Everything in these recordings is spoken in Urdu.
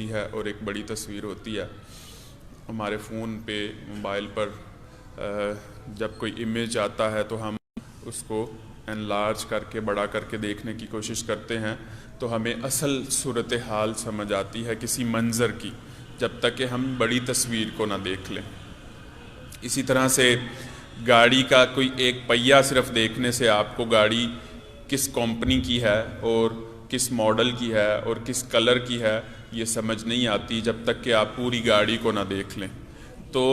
ہوتی ہے اور ایک بڑی تصویر ہوتی ہے. ہمارے فون پہ موبائل پر جب کوئی امیج آتا ہے تو ہم اس کو انلارج کر کے بڑا کر کے دیکھنے کی کوشش کرتے ہیں تو ہمیں اصل صورتحال سمجھ آتی ہے کسی منظر کی, جب تک کہ ہم بڑی تصویر کو نہ دیکھ لیں. اسی طرح سے گاڑی کا کوئی ایک پہیہ صرف دیکھنے سے آپ کو گاڑی کس کمپنی کی ہے اور کس ماڈل کی ہے اور کس کلر کی ہے یہ سمجھ نہیں آتی جب تک کہ آپ پوری گاڑی کو نہ دیکھ لیں. تو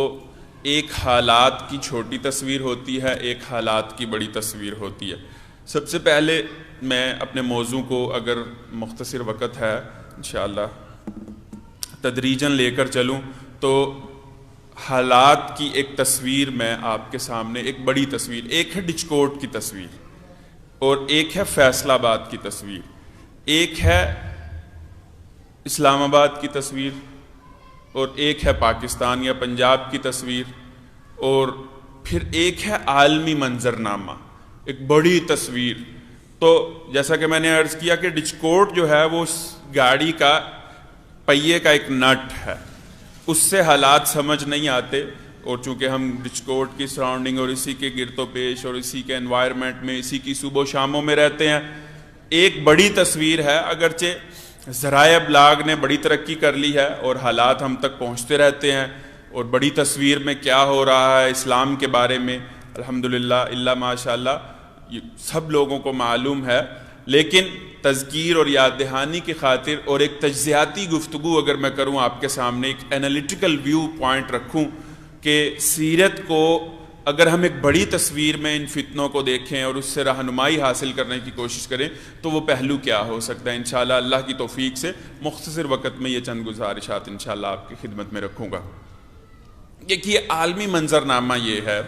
ایک حالات کی چھوٹی تصویر ہوتی ہے, ایک حالات کی بڑی تصویر ہوتی ہے. سب سے پہلے میں اپنے موضوع کو, اگر مختصر وقت ہے انشاءاللہ تدریجاً لے کر چلوں, تو حالات کی ایک تصویر میں آپ کے سامنے, ایک بڑی تصویر, ایک ہے ڈچکوٹ کی تصویر اور ایک ہے فیصل آباد کی تصویر, ایک ہے اسلام آباد کی تصویر اور ایک ہے پاکستان یا پنجاب کی تصویر, اور پھر ایک ہے عالمی منظرنامہ, ایک بڑی تصویر. تو جیسا کہ میں نے عرض کیا کہ ڈچکوٹ جو ہے وہ گاڑی کا پہیے کا ایک نٹ ہے, اس سے حالات سمجھ نہیں آتے, اور چونکہ ہم ڈچکوٹ کی سراؤنڈنگ اور اسی کے گرد و پیش اور اسی کے انوائرمنٹ میں, اسی کی صبح و شاموں میں رہتے ہیں. ایک بڑی تصویر ہے, اگرچہ ذرائع ابلاغ نے بڑی ترقی کر لی ہے اور حالات ہم تک پہنچتے رہتے ہیں, اور بڑی تصویر میں کیا ہو رہا ہے اسلام کے بارے میں الحمدللہ الا ماشاء اللہ سب لوگوں کو معلوم ہے. لیکن تذکیر اور یاد دہانی کی خاطر اور ایک تجزیاتی گفتگو اگر میں کروں آپ کے سامنے, ایک انالیٹیکل ویو پوائنٹ رکھوں کہ سیرت کو اگر ہم ایک بڑی تصویر میں ان فتنوں کو دیکھیں اور اس سے رہنمائی حاصل کرنے کی کوشش کریں تو وہ پہلو کیا ہو سکتا ہے. انشاءاللہ اللہ کی توفیق سے مختصر وقت میں یہ چند گزارشات انشاءاللہ آپ کی خدمت میں رکھوں گا. دیکھیے, عالمی منظرنامہ یہ ہے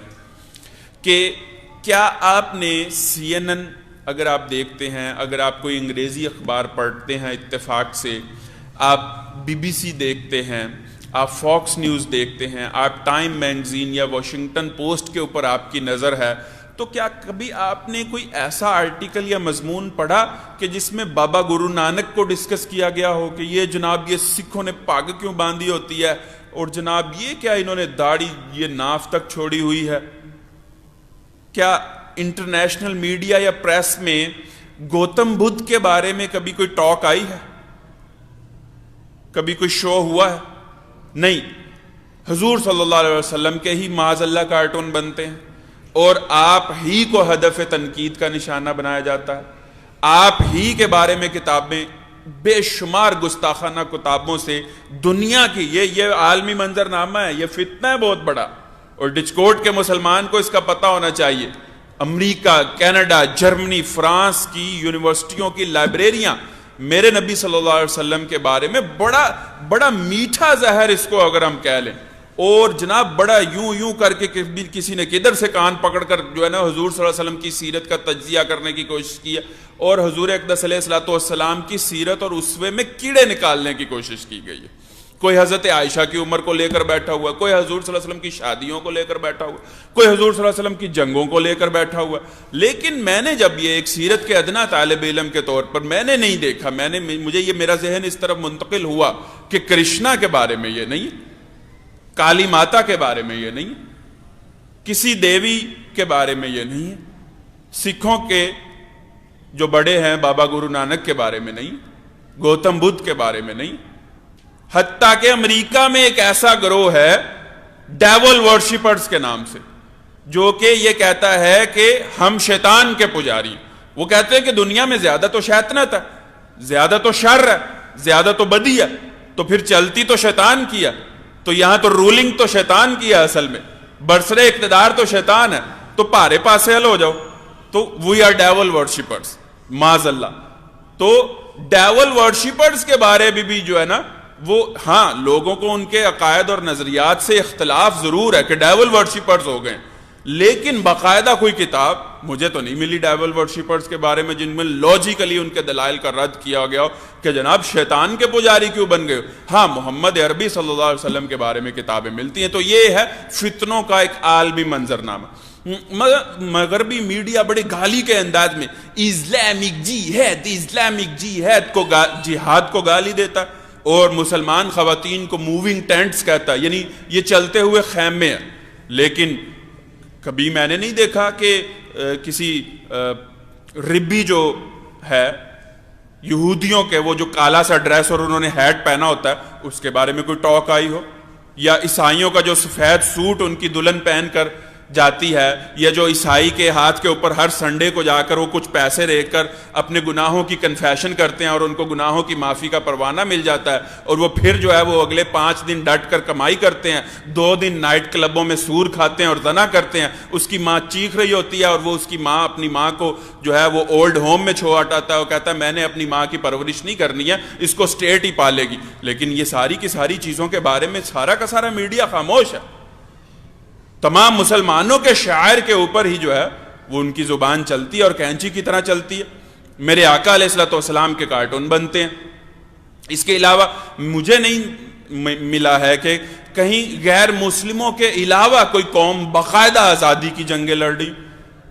کہ کیا آپ نے CNN اگر آپ دیکھتے ہیں, اگر آپ کوئی انگریزی اخبار پڑھتے ہیں اتفاق سے, آپ BBC دیکھتے ہیں, آپ فاکس نیوز دیکھتے ہیں, آپ ٹائم میگزین یا واشنگٹن پوسٹ کے اوپر آپ کی نظر ہے, تو کیا کبھی آپ نے کوئی ایسا آرٹیکل یا مضمون پڑھا کہ جس میں بابا گرو نانک کو ڈسکس کیا گیا ہو کہ یہ جناب یہ سکھوں نے پاگ کیوں باندھی ہوتی ہے, اور جناب یہ کیا انہوں نے داڑھی یہ ناف تک چھوڑی ہوئی ہے. کیا انٹرنیشنل میڈیا یا پریس میں گوتم بدھ کے بارے میں کبھی کوئی ٹاک آئی ہے, کبھی کوئی شو ہوا ہے؟ نہیں. حضور صلی اللہ علیہ وسلم کے ہی معاذ اللہ کارٹون بنتے ہیں اور آپ ہی کو ہدف تنقید کا نشانہ بنایا جاتا ہے, آپ ہی کے بارے میں کتابیں بے شمار گستاخانہ کتابوں سے دنیا کی, یہ عالمی منظرنامہ ہے, یہ فتنہ ہے بہت بڑا, اور ڈچکوٹ کے مسلمان کو اس کا پتہ ہونا چاہیے. امریکہ, کینیڈا, جرمنی, فرانس کی یونیورسٹیوں کی لائبریریاں میرے نبی صلی اللہ علیہ وسلم کے بارے میں بڑا میٹھا زہر اس کو اگر ہم کہہ لیں, اور جناب بڑا یوں کر کے کسی نے کدھر سے کان پکڑ کر جو ہے نا حضور صلی اللہ علیہ وسلم کی سیرت کا تجزیہ کرنے کی کوشش کی ہے, اور حضور اقدس علیہ الصلوۃ والسلام کی سیرت اور اسوے میں کیڑے نکالنے کی کوشش کی گئی ہے. کوئی حضرت عائشہ کی عمر کو لے کر بیٹھا ہوا, کوئی حضور صلی اللہ علیہ وسلم کی شادیوں کو لے کر بیٹھا ہوا, کوئی حضور صلی اللہ علیہ وسلم کی جنگوں کو لے کر بیٹھا ہوا. لیکن میں نے جب یہ ایک سیرت کے ادنا طالب علم کے طور پر میں نے نہیں دیکھا, مجھے یہ میرا ذہن اس طرف منتقل ہوا کہ کرشنا کے بارے میں یہ نہیں, کالی ماتا کے بارے میں یہ نہیں, کسی دیوی کے بارے میں یہ نہیں, سکھوں کے جو بڑے ہیں بابا گرو نانک کے بارے میں نہیں, گوتم بدھ کے بارے میں نہیں. حتیٰ کہ امریکہ میں ایک ایسا گروہ ہے ڈیول ورشپرز کے نام سے جو کہ یہ کہتا ہے کہ ہم شیطان کے پجاری ہیں. وہ کہتے ہیں کہ دنیا میں زیادہ تو شیطنت ہے, زیادہ تو شر ہے, زیادہ تو بدی ہے, تو پھر چلتی تو شیطان کی ہے, تو یہاں تو رولنگ تو شیطان کی ہے, اصل میں برسر اقتدار تو شیطان ہے, تو پارے پاسے حل ہو جاؤ. تو وی آر ڈیول ورشپرز معاذ اللہ. تو ڈیول ورشپرز کے بارے میں بھی جو ہے نا وہ, ہاں لوگوں کو ان کے عقائد اور نظریات سے اختلاف ضرور ہے کہ ڈیول ورشپرز ہو گئے, لیکن باقاعدہ کوئی کتاب مجھے تو نہیں ملی ڈیول ورشپرز کے بارے میں جن میں لاجیکلی ان کے دلائل کا رد کیا گیا ہو کہ جناب شیطان کے پجاری کیوں بن گئے. ہاں محمد عربی صلی اللہ علیہ وسلم کے بارے میں کتابیں ملتی ہیں. تو یہ ہے فتنوں کا ایک عالمی منظرنامہ. مغربی میڈیا بڑے گالی کے انداز میں اسلامک جہاد کو جہاد کو گالی دیتا, اور مسلمان خواتین کو موونگ ٹینٹس کہتا ہے، یعنی یہ چلتے ہوئے خیمے ہیں. لیکن کبھی میں نے نہیں دیکھا کہ کسی ربی جو ہے یہودیوں کے، وہ جو کالا سا ڈریس اور انہوں نے ہیٹ پہنا ہوتا ہے، اس کے بارے میں کوئی ٹاک آئی ہو، یا عیسائیوں کا جو سفید سوٹ ان کی دلہن پہن کر جاتی ہے، یا جو عیسائی کے ہاتھ کے اوپر ہر سنڈے کو جا کر وہ کچھ پیسے رکھ کر اپنے گناہوں کی کنفیشن کرتے ہیں اور ان کو گناہوں کی معافی کا پروانہ مل جاتا ہے، اور وہ پھر جو ہے وہ اگلے 5 دن ڈٹ کر کمائی کرتے ہیں، 2 دن نائٹ کلبوں میں سور کھاتے ہیں اور زنا کرتے ہیں. اس کی ماں چیخ رہی ہوتی ہے اور وہ اس کی ماں اپنی ماں کو جو ہے وہ اولڈ ہوم میں چھوڑ ہٹاتا ہے، وہ کہتا ہے میں نے اپنی ماں کی پرورش نہیں کرنی ہے، اس کو اسٹیٹ ہی پالے گی. لیکن یہ ساری کی ساری چیزوں کے بارے میں سارا کا سارا میڈیا خاموش ہے. تمام مسلمانوں کے شاعر کے اوپر ہی جو ہے وہ ان کی زبان چلتی ہے اور کینچی کی طرح چلتی ہے. میرے آقا علیہ الصلوۃ والسلام کے کارٹون بنتے ہیں. اس کے علاوہ مجھے نہیں ملا ہے کہ کہیں غیر مسلموں کے علاوہ کوئی قوم باقاعدہ آزادی کی جنگیں لڑ رہی.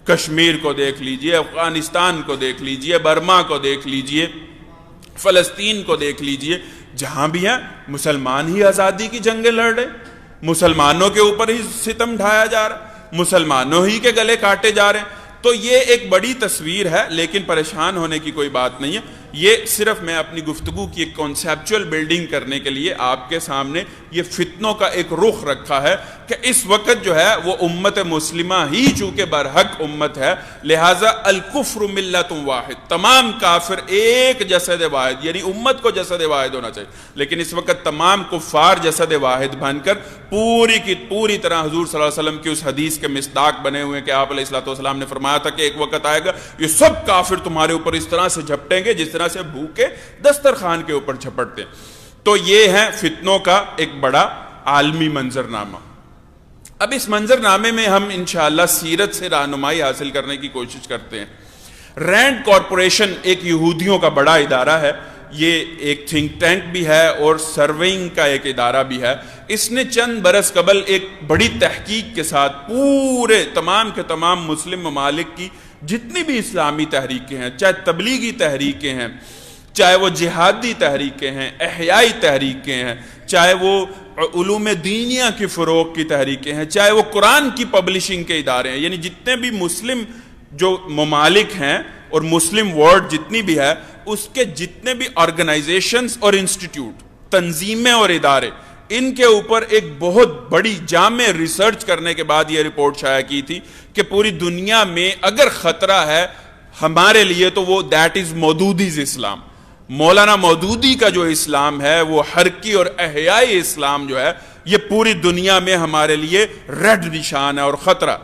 کشمیر کو دیکھ لیجئے، افغانستان کو دیکھ لیجئے، برما کو دیکھ لیجئے، فلسطین کو دیکھ لیجئے، جہاں بھی ہیں مسلمان ہی آزادی کی جنگیں لڑ رہے، مسلمانوں کے اوپر ہی ستم ڈھایا جا رہا، مسلمانوں ہی کے گلے کاٹے جا رہے ہیں. تو یہ ایک بڑی تصویر ہے، لیکن پریشان ہونے کی کوئی بات نہیں ہے. یہ صرف میں اپنی گفتگو کی ایک کانسیپچول بلڈنگ کرنے کے لیے آپ کے سامنے یہ فتنوں کا ایک رخ رکھا ہے کہ اس وقت جو ہے وہ امت مسلمہ ہی چونکہ برحق امت ہے، لہٰذا الکفر ملت واحد، تمام کافر ایک جسد واحد، یعنی امت کو جسد واحد ہونا چاہیے. لیکن اس وقت تمام کفار جسد واحد بن کر پوری کی پوری طرح حضور صلی اللہ علیہ وسلم کی اس حدیث کے مصداق بنے ہوئے کہ آپ علیہ الصلوۃ والسلام نے فرمایا تھا کہ ایک وقت آئے گا یہ سب کافر تمہارے اوپر اس طرح سے جھپٹیں گے جس طرح سے بھوکے دسترخوان کے اوپر جھپٹتے. تو یہ ہے فتنوں کا ایک بڑا عالمی منظرنامہ. اب اس منظرنامے میں ہم انشاءاللہ سیرت سے رہنمائی حاصل کرنے کی کوشش کرتے ہیں. رینڈ کارپوریشن ایک یہودیوں کا بڑا ادارہ ہے، یہ ایک تھنک ٹینک بھی ہے اور سروینگ کا ایک ادارہ بھی ہے. اس نے چند برس قبل ایک بڑی تحقیق کے ساتھ پورے تمام کے تمام مسلم ممالک کی جتنی بھی اسلامی تحریکیں ہیں، چاہے تبلیغی تحریکیں ہیں، چاہے وہ جہادی تحریکیں ہیں، احیائی تحریکیں ہیں، چاہے وہ علوم دینیہ کی فروغ کی تحریکیں ہیں، چاہے وہ قرآن کی پبلشنگ کے ادارے ہیں، یعنی جتنے بھی مسلم جو ممالک ہیں اور مسلم ورلڈ جتنی بھی ہے، اس کے جتنے بھی آرگنائزیشنز اور انسٹیٹیوٹ، تنظیمیں اور ادارے، ان کے اوپر ایک بہت بڑی جامع ریسرچ کرنے کے بعد یہ رپورٹ شائع کی تھی کہ پوری دنیا میں اگر خطرہ ہے ہمارے لیے تو وہ دیٹ از مودودیز اسلام. مولانا مودودی کا جو اسلام ہے وہ حرکی اور احیائی اسلام جو ہے یہ پوری دنیا میں ہمارے لیے ریڈ نشان ہے اور خطرہ.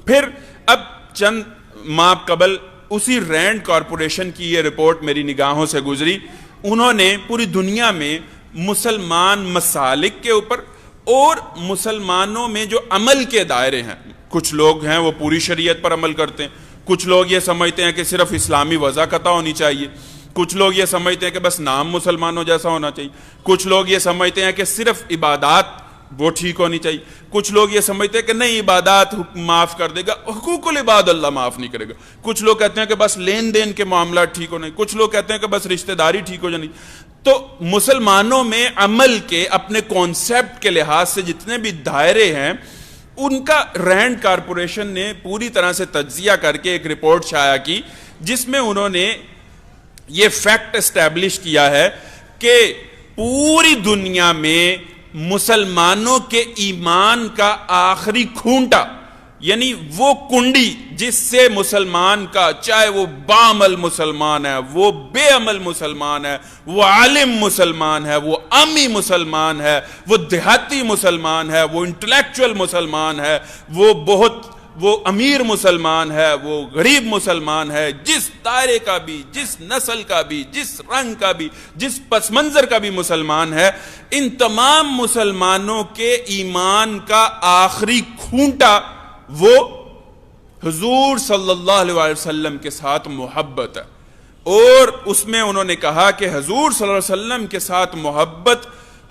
پھر اب چند ماہ قبل اسی رینڈ کارپوریشن کی یہ رپورٹ میری نگاہوں سے گزری. انہوں نے پوری دنیا میں مسلمان مسالک کے اوپر اور مسلمانوں میں جو عمل کے دائرے ہیں، کچھ لوگ ہیں وہ پوری شریعت پر عمل کرتے ہیں، کچھ لوگ یہ سمجھتے ہیں کہ صرف اسلامی وضاحت ہونی چاہیے، کچھ لوگ یہ سمجھتے ہیں کہ بس نام مسلمانوں جیسا ہونا چاہیے، کچھ لوگ یہ سمجھتے ہیں کہ صرف عبادات وہ ٹھیک ہونی چاہیے، کچھ لوگ یہ سمجھتے ہیں کہ نہیں عبادات معاف کر دے گا، حقوق العباد اللہ معاف نہیں کرے گا، کچھ لوگ کہتے ہیں کہ بس لین دین کے معاملات ٹھیک ہونے، کچھ لوگ کہتے ہیں کہ بس رشتہ داری ٹھیک ہو جانی. تو مسلمانوں میں عمل کے اپنے کانسیپٹ کے لحاظ سے جتنے بھی دائرے ہیں ان کا رینڈ کارپوریشن نے پوری طرح سے تجزیہ کر کے ایک رپورٹ شائع کی جس میں انہوں نے یہ فیکٹ اسٹیبلش کیا ہے کہ پوری دنیا میں مسلمانوں کے ایمان کا آخری کھونٹا، یعنی وہ کنڈی جس سے مسلمان کا، چاہے وہ بعمل مسلمان ہے، وہ بے عمل مسلمان ہے، وہ عالم مسلمان ہے، وہ امی مسلمان ہے، وہ دیہاتی مسلمان ہے، وہ انٹلیکچوئل مسلمان ہے، وہ امیر مسلمان ہے، وہ غریب مسلمان ہے، جس دائرے کا بھی، جس نسل کا بھی، جس رنگ کا بھی، جس پس منظر کا بھی مسلمان ہے، ان تمام مسلمانوں کے ایمان کا آخری کھونٹا وہ حضور صلی اللہ علیہ وسلم کے ساتھ محبت ہے. اور اس میں انہوں نے کہا کہ حضور صلی اللہ علیہ وسلم کے ساتھ محبت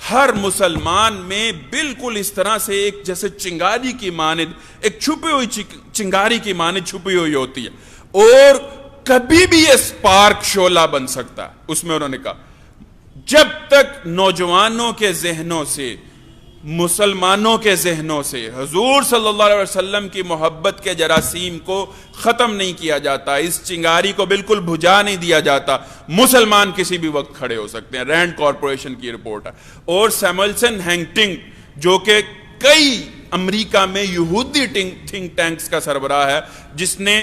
ہر مسلمان میں بالکل اس طرح سے ایک جیسے چنگاری کی مانند، ایک چھپی ہوئی چنگاری کی مانند چھپی ہوئی ہوتی ہے اور کبھی بھی یہ سپارک شعلہ بن سکتا ہے. اس میں انہوں نے کہا جب تک نوجوانوں کے ذہنوں سے، مسلمانوں کے ذہنوں سے حضور صلی اللہ علیہ وسلم کی محبت کے جراثیم کو ختم نہیں کیا جاتا، اس چنگاری کو بالکل بجھا نہیں دیا جاتا، مسلمان کسی بھی وقت کھڑے ہو سکتے ہیں۔ رینڈ کارپوریشن کی رپورٹ ہے، اور سیمولسن ہینگٹنگ جو کہ کئی امریکہ میں یہودی تھنک ٹینکس کا سربراہ ہے، جس نے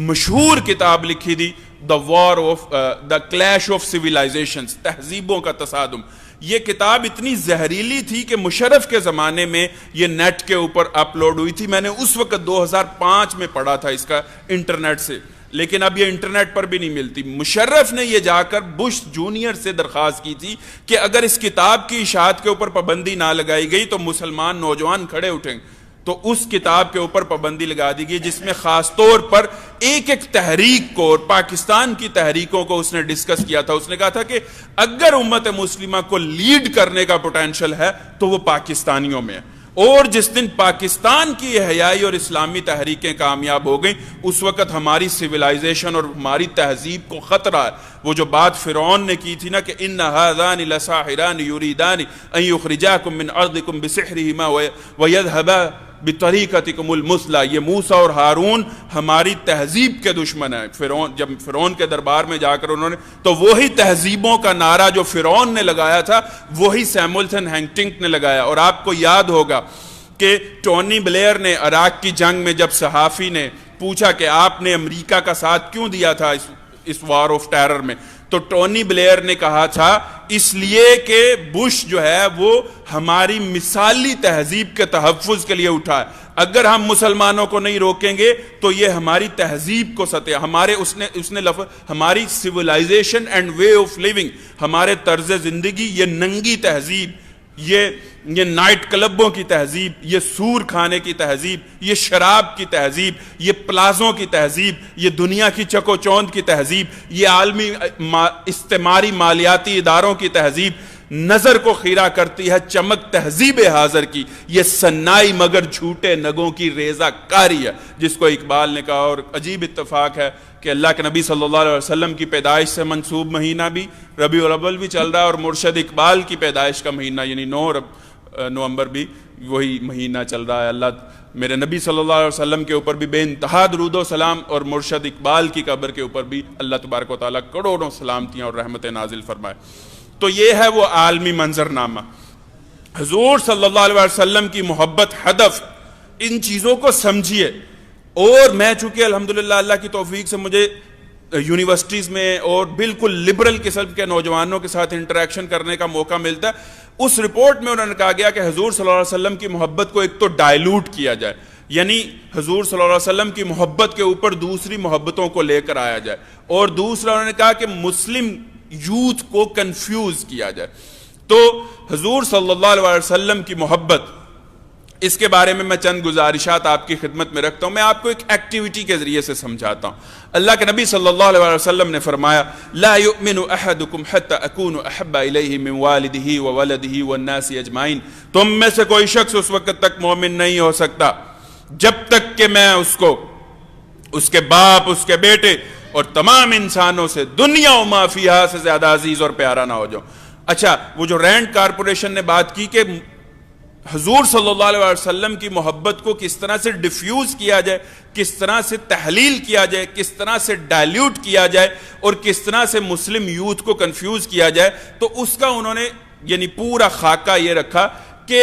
مشہور کتاب لکھی تھی دا کلیش آف سیویلائزیشنز، تہذیبوں کا تصادم۔ یہ کتاب اتنی زہریلی تھی کہ مشرف کے زمانے میں یہ نیٹ کے اوپر اپلوڈ ہوئی تھی، میں نے اس وقت 2005 میں پڑھا تھا اس کا انٹرنیٹ سے، لیکن اب یہ انٹرنیٹ پر بھی نہیں ملتی۔ مشرف نے یہ جا کر بش جونیئر سے درخواست کی تھی کہ اگر اس کتاب کی اشاعت کے اوپر پابندی نہ لگائی گئی تو مسلمان نوجوان کھڑے اٹھیں، تو اس کتاب کے اوپر پابندی لگا دی گئی، جس میں خاص طور پر ایک ایک تحریک کو اور پاکستان کی تحریکوں کو اس نے ڈسکس کیا تھا۔ اس نے کہا تھا کہ اگر امت مسلمہ کو لیڈ کرنے کا پوٹینشل ہے تو وہ پاکستانیوں میں ہے، اور جس دن پاکستان کی احیائی اور اسلامی تحریکیں کامیاب ہو گئیں، اس وقت ہماری سیولائزیشن اور ہماری تہذیب کو خطرہ ہے۔ وہ جو بات فرعون نے کی تھی نا کہ ان هذان لساحران یریدان ان یخرجاکم من ارضکم بسحرہما ویذهبا بطریقتکم المثلی، یہ موسیٰ اور ہارون ہماری تہذیب کے دشمن ہیں۔ فرعون، جب فرعون کے دربار میں جا کر انہوں نے، تو وہی تہذیبوں کا نعرہ جو فرعون نے لگایا تھا وہی سیمولسن ہینگٹنگ نے لگایا۔ اور آپ کو یاد ہوگا کہ ٹونی بلیئر نے عراق کی جنگ میں جب صحافی نے پوچھا کہ آپ نے امریکہ کا ساتھ کیوں دیا تھا اس وار آف ٹیرر میں، تو ٹونی بلیئر نے کہا تھا اس لیے کہ بش جو ہے وہ ہماری مثالی تہذیب کے تحفظ کے لیے اٹھا ہے، اگر ہم مسلمانوں کو نہیں روکیں گے تو یہ ہماری تہذیب کو سطح، ہمارے اس نے لفظ ہماری civilization and way of living, ہمارے طرز زندگی، یہ ننگی تہذیب، یہ نائٹ کلبوں کی تہذیب، یہ سور کھانے کی تہذیب، یہ شراب کی تہذیب، یہ پلازوں کی تہذیب، یہ دنیا کی چکو چوند کی تہذیب، یہ عالمی استعماری مالیاتی اداروں کی تہذیب نظر کو خیرہ کرتی ہے، چمک تہذیب حاضر کی، یہ سنائی مگر جھوٹے نگوں کی ریزہ کاری ہے، جس کو اقبال نے کہا۔ اور عجیب اتفاق ہے کہ اللہ کے نبی صلی اللہ علیہ وسلم کی پیدائش سے منسوب مہینہ بھی ربیع الاول بھی چل رہا ہے، اور مرشد اقبال کی پیدائش کا مہینہ یعنی 9 نومبر بھی وہی مہینہ چل رہا ہے۔ اللہ میرے نبی صلی اللہ علیہ وسلم کے اوپر بھی بے انتہا درود و سلام، اور مرشد اقبال کی قبر کے اوپر بھی اللہ تبارک و تعالیٰ کروڑوں سلامتیاں اور رحمتیں نازل فرمائے۔ تو یہ ہے وہ عالمی منظرنامہ، حضور صلی اللہ علیہ وسلم کی محبت ہدف۔ ان چیزوں کو سمجھیے۔ اور میں چونکہ الحمدللہ اللہ کی توفیق سے مجھے یونیورسٹیز میں اور بالکل لبرل قسم کے نوجوانوں کے ساتھ انٹریکشن کرنے کا موقع ملتا ہے، اس رپورٹ میں انہوں نے کہا گیا کہ حضور صلی اللہ علیہ وسلم کی محبت کو ایک تو ڈائلوٹ کیا جائے، یعنی حضور صلی اللہ علیہ وسلم کی محبت کے اوپر دوسری محبتوں کو لے کر آیا جائے، اور دوسرا انہوں نے کہا کہ مسلم یوتھ کو کنفیوز کیا جائے۔ تو حضور صلی اللہ علیہ وسلم کی محبت، اس کے بارے میں چند گزارشات آپ کی خدمت میں رکھتا ہوں۔ میں آپ کو ایک ایکٹیویٹی کے ذریعے سے سمجھاتا ہوں۔ اللہ کے نبی صلی اللہ علیہ وسلم نے فرمایا لا یؤمن احدکم حتی اکون احب الیہ من والدہ وولدہ والناس اجمعین، تم میں سے کوئی شخص اس وقت تک مومن نہیں ہو سکتا جب تک کہ میں اس کو، اس کے باپ، اس کے بیٹے اور تمام انسانوں سے دنیا و ما فیہا سے زیادہ عزیز اور پیارا نہ ہو جاؤں۔ اچھا، وہ جو رینڈ کارپوریشن نے بات کی کہ حضور صلی اللہ علیہ وسلم کی محبت کو کس طرح سے ڈیفیوز کیا جائے، کس طرح سے تحلیل کیا جائے، کس طرح سے ڈائلیوٹ کیا جائے، اور کس طرح سے مسلم یوتھ کو کنفیوز کیا جائے، تو اس کا انہوں نے یعنی پورا خاکہ یہ رکھا کہ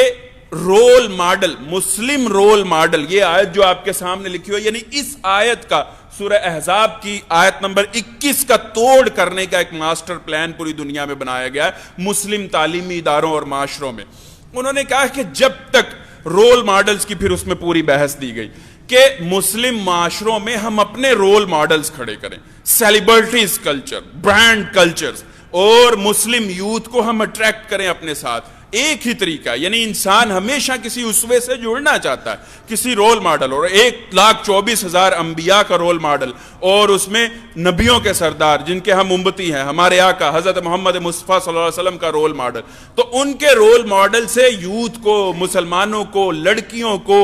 رول ماڈل، مسلم رول ماڈل، یہ آیت جو آپ کے سامنے لکھی ہوئی، یعنی اس آیت کا، سورہ احزاب کی آیت نمبر 21 کا توڑ کرنے کا ایک ماسٹر پلان پوری دنیا میں بنایا گیا ہے مسلم تعلیمی اداروں اور معاشروں میں۔ انہوں نے کہا کہ جب تک رول ماڈلز کی، پھر اس میں پوری بحث دی گئی کہ مسلم معاشروں میں ہم اپنے رول ماڈلز کھڑے کریں، سیلیبریٹیز کلچر، برانڈ کلچرز، اور مسلم یوتھ کو ہم اٹریکٹ کریں اپنے ساتھ۔ ایک ہی طریقہ، یعنی انسان ہمیشہ کسی اسوے سے جڑنا چاہتا ہے، کسی رول ماڈل، اور 1,24,000 انبیاء کا رول ماڈل، اور اس میں نبیوں کے سردار جن کے ہم امتی ہیں، ہمارے آقا حضرت محمد مصطفیٰ صلی اللہ علیہ وسلم کا رول ماڈل، تو ان کے رول ماڈل سے یوتھ کو، مسلمانوں کو، لڑکیوں کو،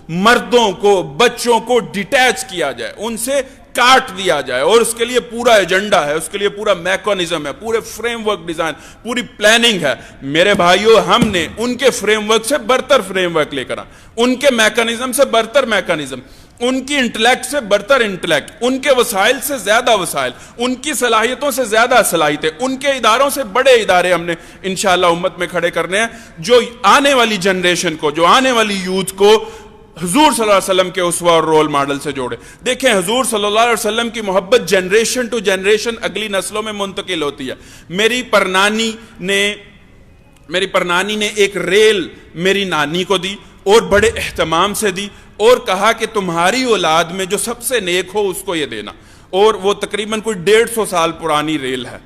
مردوں کو، بچوں کو ڈیٹیچ کیا جائے، ان سے کاٹ دیا جائے، اور اس کے لیے پورا ایجنڈا ہے، اس کے لیے پورا میکانزم ہے، پورے فریم ورک ڈیزائن، پوری پلاننگ ہے۔ میرے بھائیوں، ہم نے ان کے فریم ورک سے برتر فریم ورک لے کر ان کے میکانزم سے برتر میکانزم، ان کی انٹلیکٹ سے برتر انٹلیکٹ، ان کے وسائل سے زیادہ وسائل، ان کی صلاحیتوں سے زیادہ صلاحیتیں، ان کے اداروں سے بڑے ادارے ہم نے انشاءاللہ امت میں کھڑے کرنے ہیں، جو آنے والی جنریشن کو، جو آنے والی یوتھ کو حضور صلی اللہ علیہ وسلم کے اسوہ اور رول ماڈل سے جوڑے۔ دیکھیں، حضور صلی اللہ علیہ وسلم کی محبت جنریشن ٹو جنریشن اگلی نسلوں میں منتقل ہوتی ہے۔ میری پرنانی نے ایک ریل میری نانی کو دی اور بڑے اہتمام سے دی، اور کہا کہ تمہاری اولاد میں جو سب سے نیک ہو اس کو یہ دینا، اور وہ تقریباً کوئی 150 سال پرانی ریل ہے۔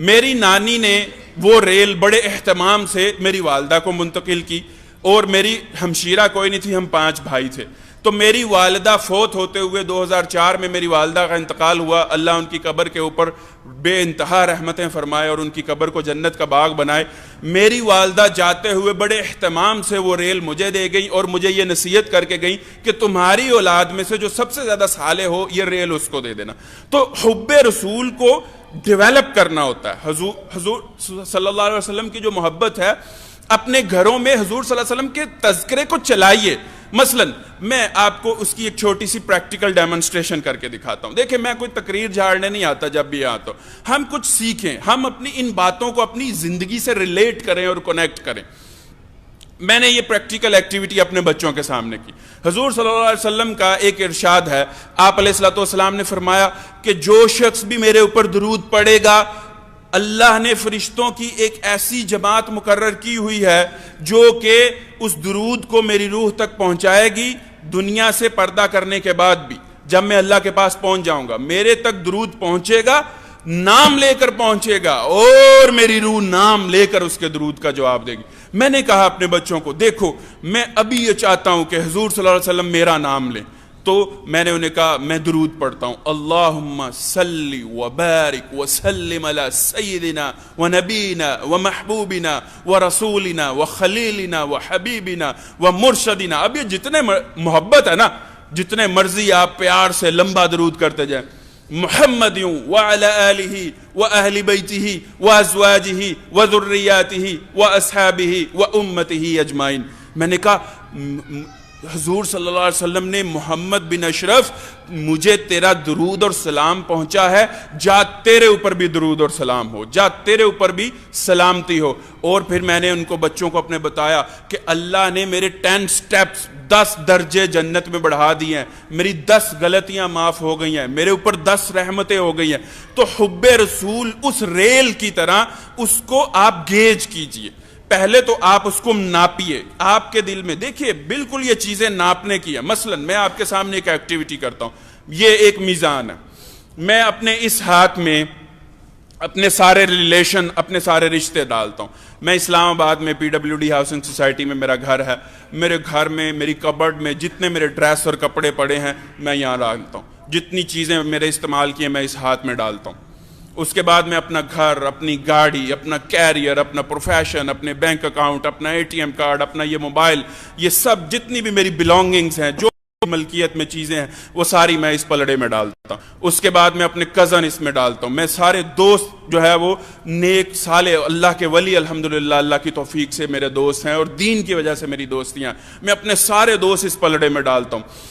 میری نانی نے وہ ریل بڑے اہتمام سے میری والدہ کو منتقل کی، اور میری ہمشیرہ کوئی نہیں تھی، ہم 5 بھائی تھے۔ تو میری والدہ فوت ہوتے ہوئے 2004 میں میری والدہ کا انتقال ہوا، اللہ ان کی قبر کے اوپر بے انتہا رحمتیں فرمائے اور ان کی قبر کو جنت کا باغ بنائے۔ میری والدہ جاتے ہوئے بڑے اہتمام سے وہ ریل مجھے دے گئی، اور مجھے یہ نصیحت کر کے گئی کہ تمہاری اولاد میں سے جو سب سے زیادہ صالح ہو یہ ریل اس کو دے دینا۔ تو حب رسول کو ڈیولپ کرنا ہوتا ہے۔ حضور صلی اللہ علیہ وسلم کی جو محبت ہے، اپنے گھروں میں حضور صلی اللہ علیہ وسلم کے تذکرے کو چلائیے۔ مثلا میں آپ کو اس کی ایک چھوٹی سی پریکٹیکل ڈیمونسٹریشن کر کے دکھاتا ہوں۔ دیکھیں، میں کوئی تقریر جھاڑنے نہیں آتا، جب بھی آتا ہوں ہم کچھ سیکھیں، ہم اپنی ان باتوں کو اپنی زندگی سے ریلیٹ کریں اور کنیکٹ کریں۔ میں نے یہ پریکٹیکل ایکٹیویٹی اپنے بچوں کے سامنے کی۔ حضور صلی اللہ علیہ وسلم کا ایک ارشاد ہے، آپ علیہ الصلوۃ والسلام نے فرمایا کہ جو شخص بھی میرے اوپر درود پڑھے گا، اللہ نے فرشتوں کی ایک ایسی جماعت مقرر کی ہوئی ہے جو کہ اس درود کو میری روح تک پہنچائے گی، دنیا سے پردہ کرنے کے بعد بھی۔ جب میں اللہ کے پاس پہنچ جاؤں گا، میرے تک درود پہنچے گا، نام لے کر پہنچے گا، اور میری روح نام لے کر اس کے درود کا جواب دے گی۔ میں نے کہا اپنے بچوں کو، دیکھو میں ابھی یہ چاہتا ہوں کہ حضور صلی اللہ علیہ وسلم میرا نام لیں، تو میں نے انہیں کہا میں درود پڑھتا ہوں، اللہم صلی وبارک وسلم علی سیدنا ونبینا ومحبوبنا ورسولنا وخلیلنا وحبیبنا ومرشدنا۔ اب یہ جتنے محبت ہے نا، جتنے مرضی آپ پیار سے لمبا درود کرتے جائیں، محمد وعلی آلہ واہل بیتہ وازواجہ وذریاتہ واصحابہ وامتہ اجمعین۔ میں نے کہا حضور صلی اللہ علیہ وسلم نے محمد بن اشرف مجھے تیرا درود اور سلام پہنچا ہے، جا تیرے اوپر بھی درود اور سلام ہو، جا تیرے اوپر بھی سلامتی ہو۔ اور پھر میں نے ان کو بچوں کو اپنے بتایا کہ اللہ نے میرے 10 سٹیپس 10 درجے جنت میں بڑھا دیے ہیں، میری 10 غلطیاں معاف ہو گئی ہیں، میرے اوپر 10 رحمتیں ہو گئی ہیں۔ تو حب رسول اس ریل کی طرح اس کو آپ گیج کیجئے، پہلے تو آپ اس کو ناپیے آپ کے دل میں۔ دیکھیے بالکل یہ چیزیں ناپنے کی ہیں۔ مثلا میں آپ کے سامنے ایک ایکٹیویٹی کرتا ہوں، یہ ایک میزان ہے، میں اپنے اس ہاتھ میں اپنے سارے ریلیشن، اپنے سارے رشتے ڈالتا ہوں۔ میں اسلام آباد میں PWD ہاؤسنگ سوسائٹی میں میرا گھر ہے، میرے گھر میں میری کبرڈ میں جتنے میرے ڈریس اور کپڑے پڑے ہیں میں یہاں ڈالتا ہوں، جتنی چیزیں میرے استعمال کی ہیں میں اس ہاتھ میں ڈالتا ہوں۔ اس کے بعد میں اپنا گھر، اپنی گاڑی، اپنا کیریئر، اپنا پروفیشن، اپنے بینک اکاؤنٹ، اپنا ATM کارڈ، اپنا یہ موبائل، یہ سب جتنی بھی میری بلانگنگز ہیں، جو ملکیت میں چیزیں ہیں، وہ ساری میں اس پلڑے میں ڈالتا ہوں۔ اس کے بعد میں اپنے کزن اس میں ڈالتا ہوں، میں سارے دوست جو ہے وہ نیک صالح اللہ کے ولی الحمدللہ اللہ کی توفیق سے میرے دوست ہیں اور دین کی وجہ سے میری دوستیاں، میں اپنے سارے دوست اس پلڑے میں ڈالتا ہوں۔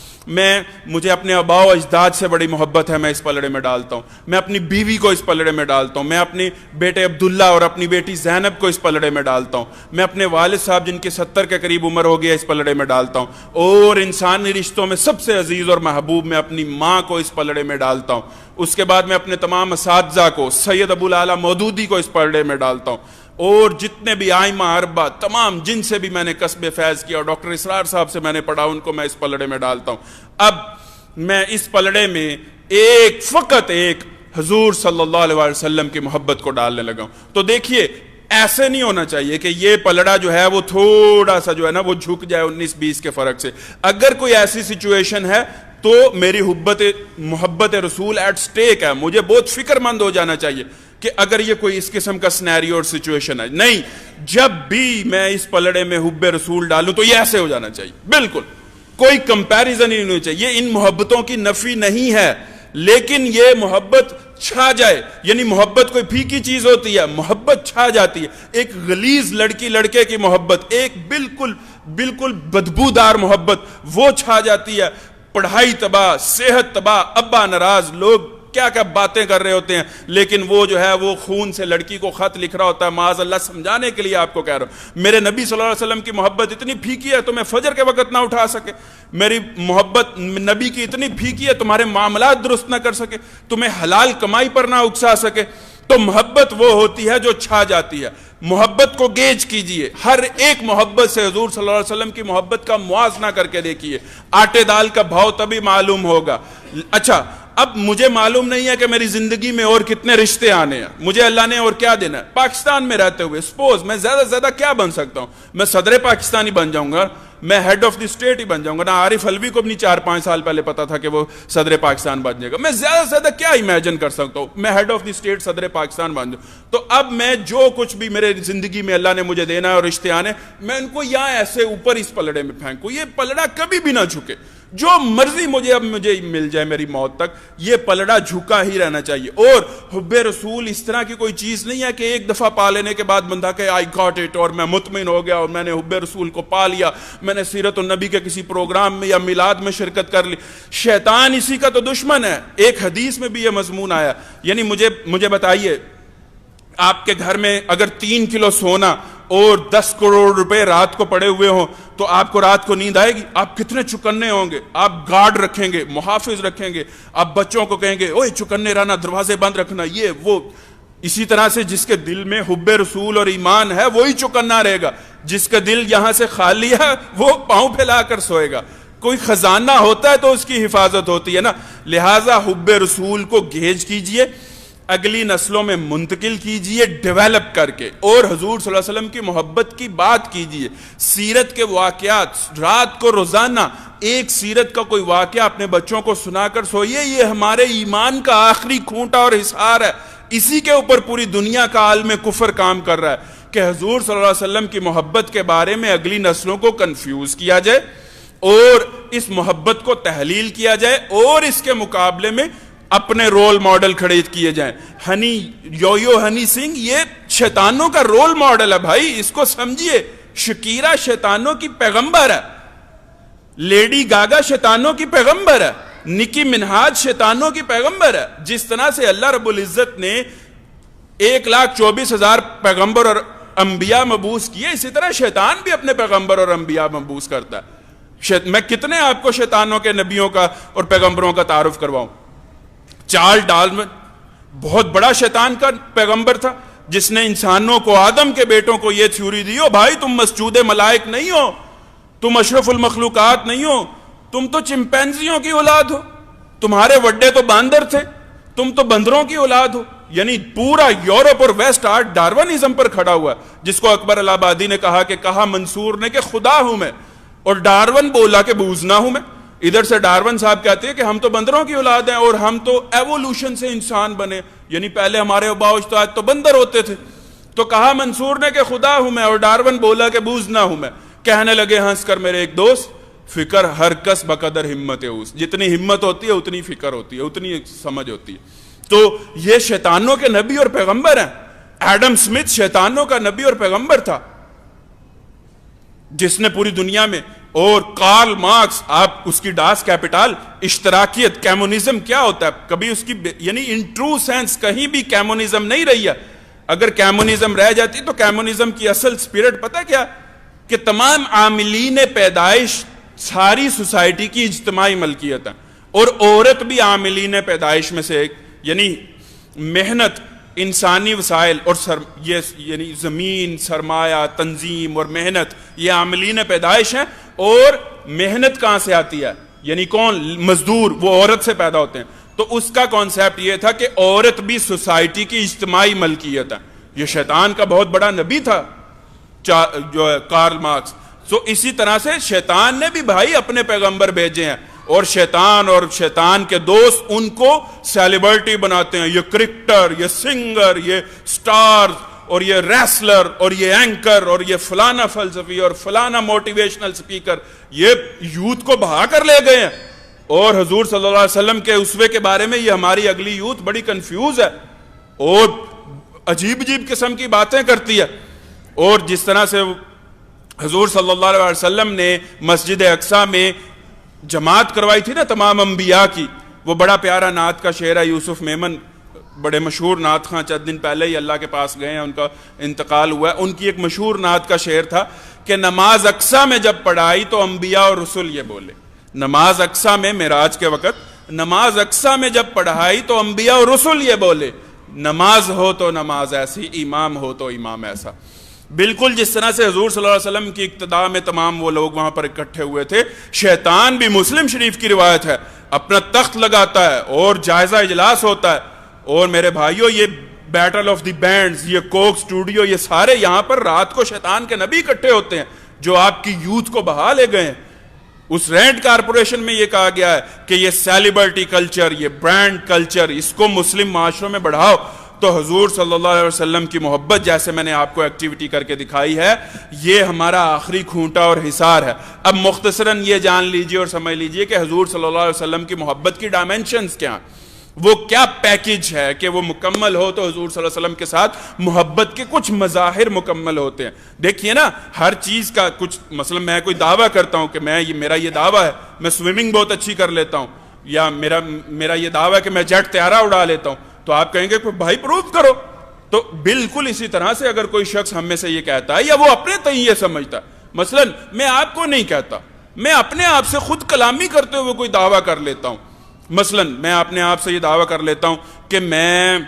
مجھے اپنے آباء و اجداد سے بڑی محبت ہے، میں اس پلڑے میں ڈالتا ہوں۔ میں اپنی بیوی کو اس پلڑے میں ڈالتا ہوں، میں اپنے بیٹے عبداللہ اور اپنی بیٹی زینب کو اس پلڑے میں ڈالتا ہوں، میں اپنے والد صاحب جن کے 70 کے قریب عمر ہو گیا اس پلڑے میں ڈالتا ہوں، اور انسانی رشتوں میں سب سے عزیز اور محبوب میں اپنی ماں کو اس پلڑے میں ڈالتا ہوں۔ اس کے بعد میں اپنے تمام اساتذہ کو، سید ابو الاعلیٰ مودودی کو اس پلڑے میں ڈالتا ہوں، اور جتنے بھی آئمہ اربعہ تمام جن سے بھی میں نے کسب فیض کیا اور ڈاکٹر اسرار صاحب سے میں نے پڑھا، ان کو میں اس پلڑے میں ڈالتا ہوں۔ اب میں اس پلڑے میں فقط ایک حضور صلی اللہ علیہ وسلم کی محبت کو ڈالنے لگا ہوں۔ تو دیکھیے ایسے نہیں ہونا چاہیے کہ یہ پلڑا جو ہے وہ تھوڑا سا جو ہے نا وہ جھک جائے 19-20 کے فرق سے۔ اگر کوئی ایسی سچویشن ہے تو میری محبت رسول ایٹ سٹیک ہے، مجھے بہت فکر مند ہو جانا چاہیے کہ اگر یہ کوئی اس قسم کا سینیریو اور سچویشن ہے۔ نہیں، جب بھی میں اس پلڑے میں حب رسول ڈالوں تو یہ ایسے ہو جانا چاہیے، بالکل کوئی کمپیریزن ہی نہیں ہونا چاہیے۔ یہ ان محبتوں کی نفی نہیں ہے، لیکن یہ محبت چھا جائے، یعنی محبت کوئی پھیکی چیز ہوتی ہے، محبت چھا جاتی ہے. ایک غلیظ لڑکی لڑکے کی محبت، ایک بالکل بدبودار محبت، وہ چھا جاتی ہے. پڑھائی تباہ، صحت تباہ، ابا ناراض، لوگ کیا کیا باتیں کر رہے ہوتے ہیں، لیکن وہ جو ہے وہ خون سے لڑکی کو خط لکھ رہا ہوتا ہے. معاذ اللہ، سمجھانے کے لیے آپ کو کہہ رہا ہوں. میرے نبی صلی اللہ علیہ وسلم کی محبت اتنی پھیکی ہے تمہیں فجر کے وقت نہ اٹھا سکے. میری محبت نبی کی اتنی پھیکی ہے تمہارے معاملات درست نہ کر سکے، تمہیں حلال کمائی پر نہ اکسا سکے. تو محبت وہ ہوتی ہے جو چھا جاتی ہے. محبت کو گیج کیجئے، ہر ایک محبت سے حضور صلی اللہ علیہ وسلم کی محبت کا موازنہ کر کے دیکھیے. آٹے دال کا بھاؤ تبھی معلوم ہوگا. اچھا، اب مجھے معلوم نہیں ہے کہ میری زندگی میں اور کتنے رشتے آنے ہیں، مجھے اللہ نے اور کیا دینا ہے. پاکستان میں رہتے ہوئے سپوز میں زیادہ سے زیادہ کیا بن سکتا ہوں؟ میں صدر پاکستانی بن جاؤں گا، میں ہیڈ آف دی اسٹیٹ ہی بن جاؤں گا. نہ عارف حلوی کو اپنی 4-5 سال پہلے پتا تھا کہ وہ صدر پاکستان بن جائے گا. میں زیادہ سے زیادہ کیا امیجن کر سکتا ہوں؟ میں ہیڈ آف دی اسٹیٹ صدر پاکستان بن جاؤں. تو اب میں جو کچھ بھی میرے زندگی میں اللہ نے مجھے دینا ہے اور رشتے آنے، میں ان کو یہاں ایسے اوپر اس پلڑے میں پھینکوں. یہ پلڑا کبھی بھی نہ جھکے. جو مرضی مجھے مل جائے میری موت تک، یہ پلڑا جھکا ہی رہنا چاہیے. اور حب رسول اس طرح کی کوئی چیز نہیں ہے کہ ایک دفعہ پا لینے کے بعد بندہ کہ آئی گاٹ اٹ اور میں مطمئن ہو گیا اور میں نے حب رسول کو پا لیا، میں نے سیرت النبی کے کسی پروگرام میں یا میلاد میں شرکت کر لی. شیطان اسی کا تو دشمن ہے. ایک حدیث میں بھی یہ مضمون آیا. یعنی مجھے بتائیے، آپ کے گھر میں اگر 3 کلو سونا اور 10 کروڑ روپے رات کو پڑے ہوئے ہوں تو آپ کو رات کو نیند آئے گی؟ آپ کتنے چکنے ہوں گے. آپ گارڈ رکھیں گے، محافظ رکھیں گے، آپ بچوں کو کہیں گے اوے چکنے رہنا، دروازے بند رکھنا، یہ وہ. اسی طرح سے جس کے دل میں حب رسول اور ایمان ہے وہی چکنا رہے گا. جس کا دل یہاں سے خالی ہے وہ پاؤں پھیلا کر سوئے گا. کوئی خزانہ ہوتا ہے تو اس کی حفاظت ہوتی ہے نا. لہٰذا حب رسول کو گیج کیجئے، اگلی نسلوں میں منتقل کیجئے ڈیولپ کر کے، اور حضور صلی اللہ علیہ وسلم کی محبت کی بات کیجئے. سیرت کے واقعات، رات کو روزانہ ایک سیرت کا کوئی واقعہ اپنے بچوں کو سنا کر سوئیے. یہ ہمارے ایمان کا آخری کھونٹا اور حصار ہے. اسی کے اوپر پوری دنیا کا عالم کفر کام کر رہا ہے کہ حضور صلی اللہ علیہ وسلم کی محبت کے بارے میں اگلی نسلوں کو کنفیوز کیا جائے اور اس محبت کو تحلیل کیا جائے اور اس کے مقابلے میں اپنے رول ماڈل کھڑے کیے جائیں. ہنی سنگھ یہ شیطانوں کا رول ماڈل ہے بھائی، اس کو سمجھیے. شکیرہ شیطانوں کی پیغمبر ہے، لیڈی گاگا شیطانوں کی پیغمبر ہے، نکی منہاج شیطانوں کی پیغمبر ہے. جس طرح سے اللہ رب العزت نے 1,24,000 پیغمبر اور انبیاء مبعوث کیے، اسی طرح شیطان بھی اپنے پیغمبر اور انبیاء مبعوث کرتا ہے. میں کتنے آپ کو شیطانوں کے نبیوں کا اور پیغمبروں کا تعارف کرواؤں. چارلس ڈارون بہت بڑا شیطان کا پیغمبر تھا، جس نے انسانوں کو، آدم کے بیٹوں کو یہ تھیوری دی، بھائی تم مسجود ملائک نہیں ہو، تم اشرف المخلوقات نہیں ہو، تم تو چمپینزیوں کی اولاد ہو، تمہارے وڈے تو باندر تھے، تم تو بندروں کی اولاد ہو. یعنی پورا یورپ اور ویسٹ آج ڈارونزم پر کھڑا ہوا، جس کو اکبر الہ آبادی نے کہا منصور نے کہ خدا ہوں میں، اور ڈارون بولا کہ بوزنا ہوں میں. ادھر سے ڈارون صاحب کہتے ہیں کہ ہم تو بندروں کی اولاد ہیں اور ہم تو ایوولوشن سے انسان بنے، یعنی پہلے ہمارے آباء و اجداد تو بندر ہوتے تھے. تو کہا منصور نے کہ خدا ہوں میں، اور ڈارون بولا کہ بوزنا ہوں میں. کہنے لگے ہنس کر میرے ایک دوست، فکر ہر کس بقدر ہمت ہے، جتنی ہمت ہوتی ہے اتنی فکر ہوتی ہے، اتنی سمجھ ہوتی ہے. تو یہ شیطانوں کے نبی اور پیغمبر ہیں. ایڈم سمتھ شیطانوں کا نبی اور پیغمبر تھا، جس نے پوری دنیا میں، اور کارل مارکس، آپ اس کی ڈاس کیپٹال، اشتراکیت، کیمونزم کیا ہوتا ہے، کبھی اس کی یعنی ان ٹرو سینس کہیں بھی کیمونزم نہیں رہی ہے. اگر کیمونزم رہ جاتی تو کیمونزم کی اصل سپیرٹ پتہ کیا، کہ تمام عاملین پیدائش ساری سوسائٹی کی اجتماعی ملکیت ہے، اور عورت بھی عاملین پیدائش میں سے ایک. یعنی محنت، انسانی وسائل اور یعنی زمین، سرمایہ، تنظیم اور محنت، یہ عاملین پیدائش ہیں. اور محنت کہاں سے آتی ہے، یعنی کون مزدور، وہ عورت سے پیدا ہوتے ہیں. تو اس کا کانسیپٹ یہ تھا کہ عورت بھی سوسائٹی کی اجتماعی ملکیت ہے. یہ شیطان کا بہت بڑا نبی تھا جو ہے کارل مارکس. تو اسی طرح سے شیطان نے بھی بھائی اپنے پیغمبر بھیجے ہیں، اور شیطان کے دوست ان کو سیلیبریٹی بناتے ہیں. یہ کرکٹر، یہ سنگر، یہ سٹارز، اور یہ ریسلر، اور یہ اینکر، اور یہ فلانا فلسفی اور فلانا موٹیویشنل سپیکر، یہ یوتھ کو بہا کر لے گئے ہیں. اور حضور صلی اللہ علیہ وسلم کے اسوے کے بارے میں یہ ہماری اگلی یوتھ بڑی کنفیوز ہے اور عجیب عجیب قسم کی باتیں کرتی ہے. اور جس طرح سے حضور صلی اللہ علیہ وسلم نے مسجد اقصیٰ میں جماعت کروائی تھی نا تمام انبیاء کی, وہ بڑا پیارا نعت کا شعر ہے, یوسف میمن بڑے مشہور نعت خواں چند دن پہلے ہی اللہ کے پاس گئے ہیں, ان کا انتقال ہوا ہے. ان کی ایک مشہور نعت کا شعر تھا کہ نماز اقصیٰ میں جب پڑھائی تو انبیاء اور رسول یہ بولے. نماز اقصیٰ میں معراج کے وقت نماز اقصیٰ میں جب پڑھائی تو انبیاء اور رسول یہ بولے, نماز ہو تو نماز ایسی, امام ہو تو امام ایسا. بالکل جس طرح سے حضور صلی اللہ علیہ وسلم کی اقتداء میں تمام وہ لوگ وہاں پر اکٹھے ہوئے تھے, شیطان بھی مسلم شریف کی روایت ہے اپنا تخت لگاتا ہے اور جائزہ اجلاس ہوتا ہے. اور میرے بھائیوں یہ بیٹل آف دی بینڈز, یہ کوک اسٹوڈیو, یہ سارے یہاں پر رات کو شیطان کے نبی اکٹھے ہوتے ہیں جو آپ کی یوتھ کو بہا لے گئے ہیں. اس رینٹ کارپوریشن میں یہ کہا گیا ہے کہ یہ سیلیبریٹی کلچر, یہ برانڈ کلچر, اس کو مسلم معاشروں میں بڑھاؤ. تو حضور صلی اللہ علیہ وسلم کی محبت, جیسے میں نے آپ کو ایکٹیویٹی کر کے دکھائی ہے, یہ ہمارا آخری کھونٹا اور حصار ہے. اب مختصراً یہ جان لیجئے اور سمجھ لیجئے کہ حضور صلی اللہ علیہ وسلم کی محبت کی ڈائمینشنز کیا ہیں, وہ کیا پیکج ہے کہ وہ مکمل ہو تو حضور صلی اللہ علیہ وسلم کے ساتھ محبت کے کچھ مظاہر مکمل ہوتے ہیں. دیکھیے نا, ہر چیز کا کچھ, مثلا میں کوئی دعویٰ کرتا ہوں کہ میرا یہ دعویٰ ہے میں سوئمنگ بہت اچھی کر لیتا ہوں, یا میرا یہ دعویٰ ہے کہ میں جیٹ طیارہ اڑا لیتا ہوں, تو آپ کہیں گے کہ بھائی پروف کرو. تو بالکل اسی طرح سے اگر کوئی شخص ہم میں سے یہ کہتا ہے یا وہ اپنے تئیں یہ سمجھتا ہے, مثلا میں آپ کو نہیں کہتا, میں اپنے آپ سے خود کلامی کرتے ہوئے کوئی دعویٰ کر لیتا ہوں. مثلا میں اپنے آپ سے یہ دعویٰ کر لیتا ہوں کہ میں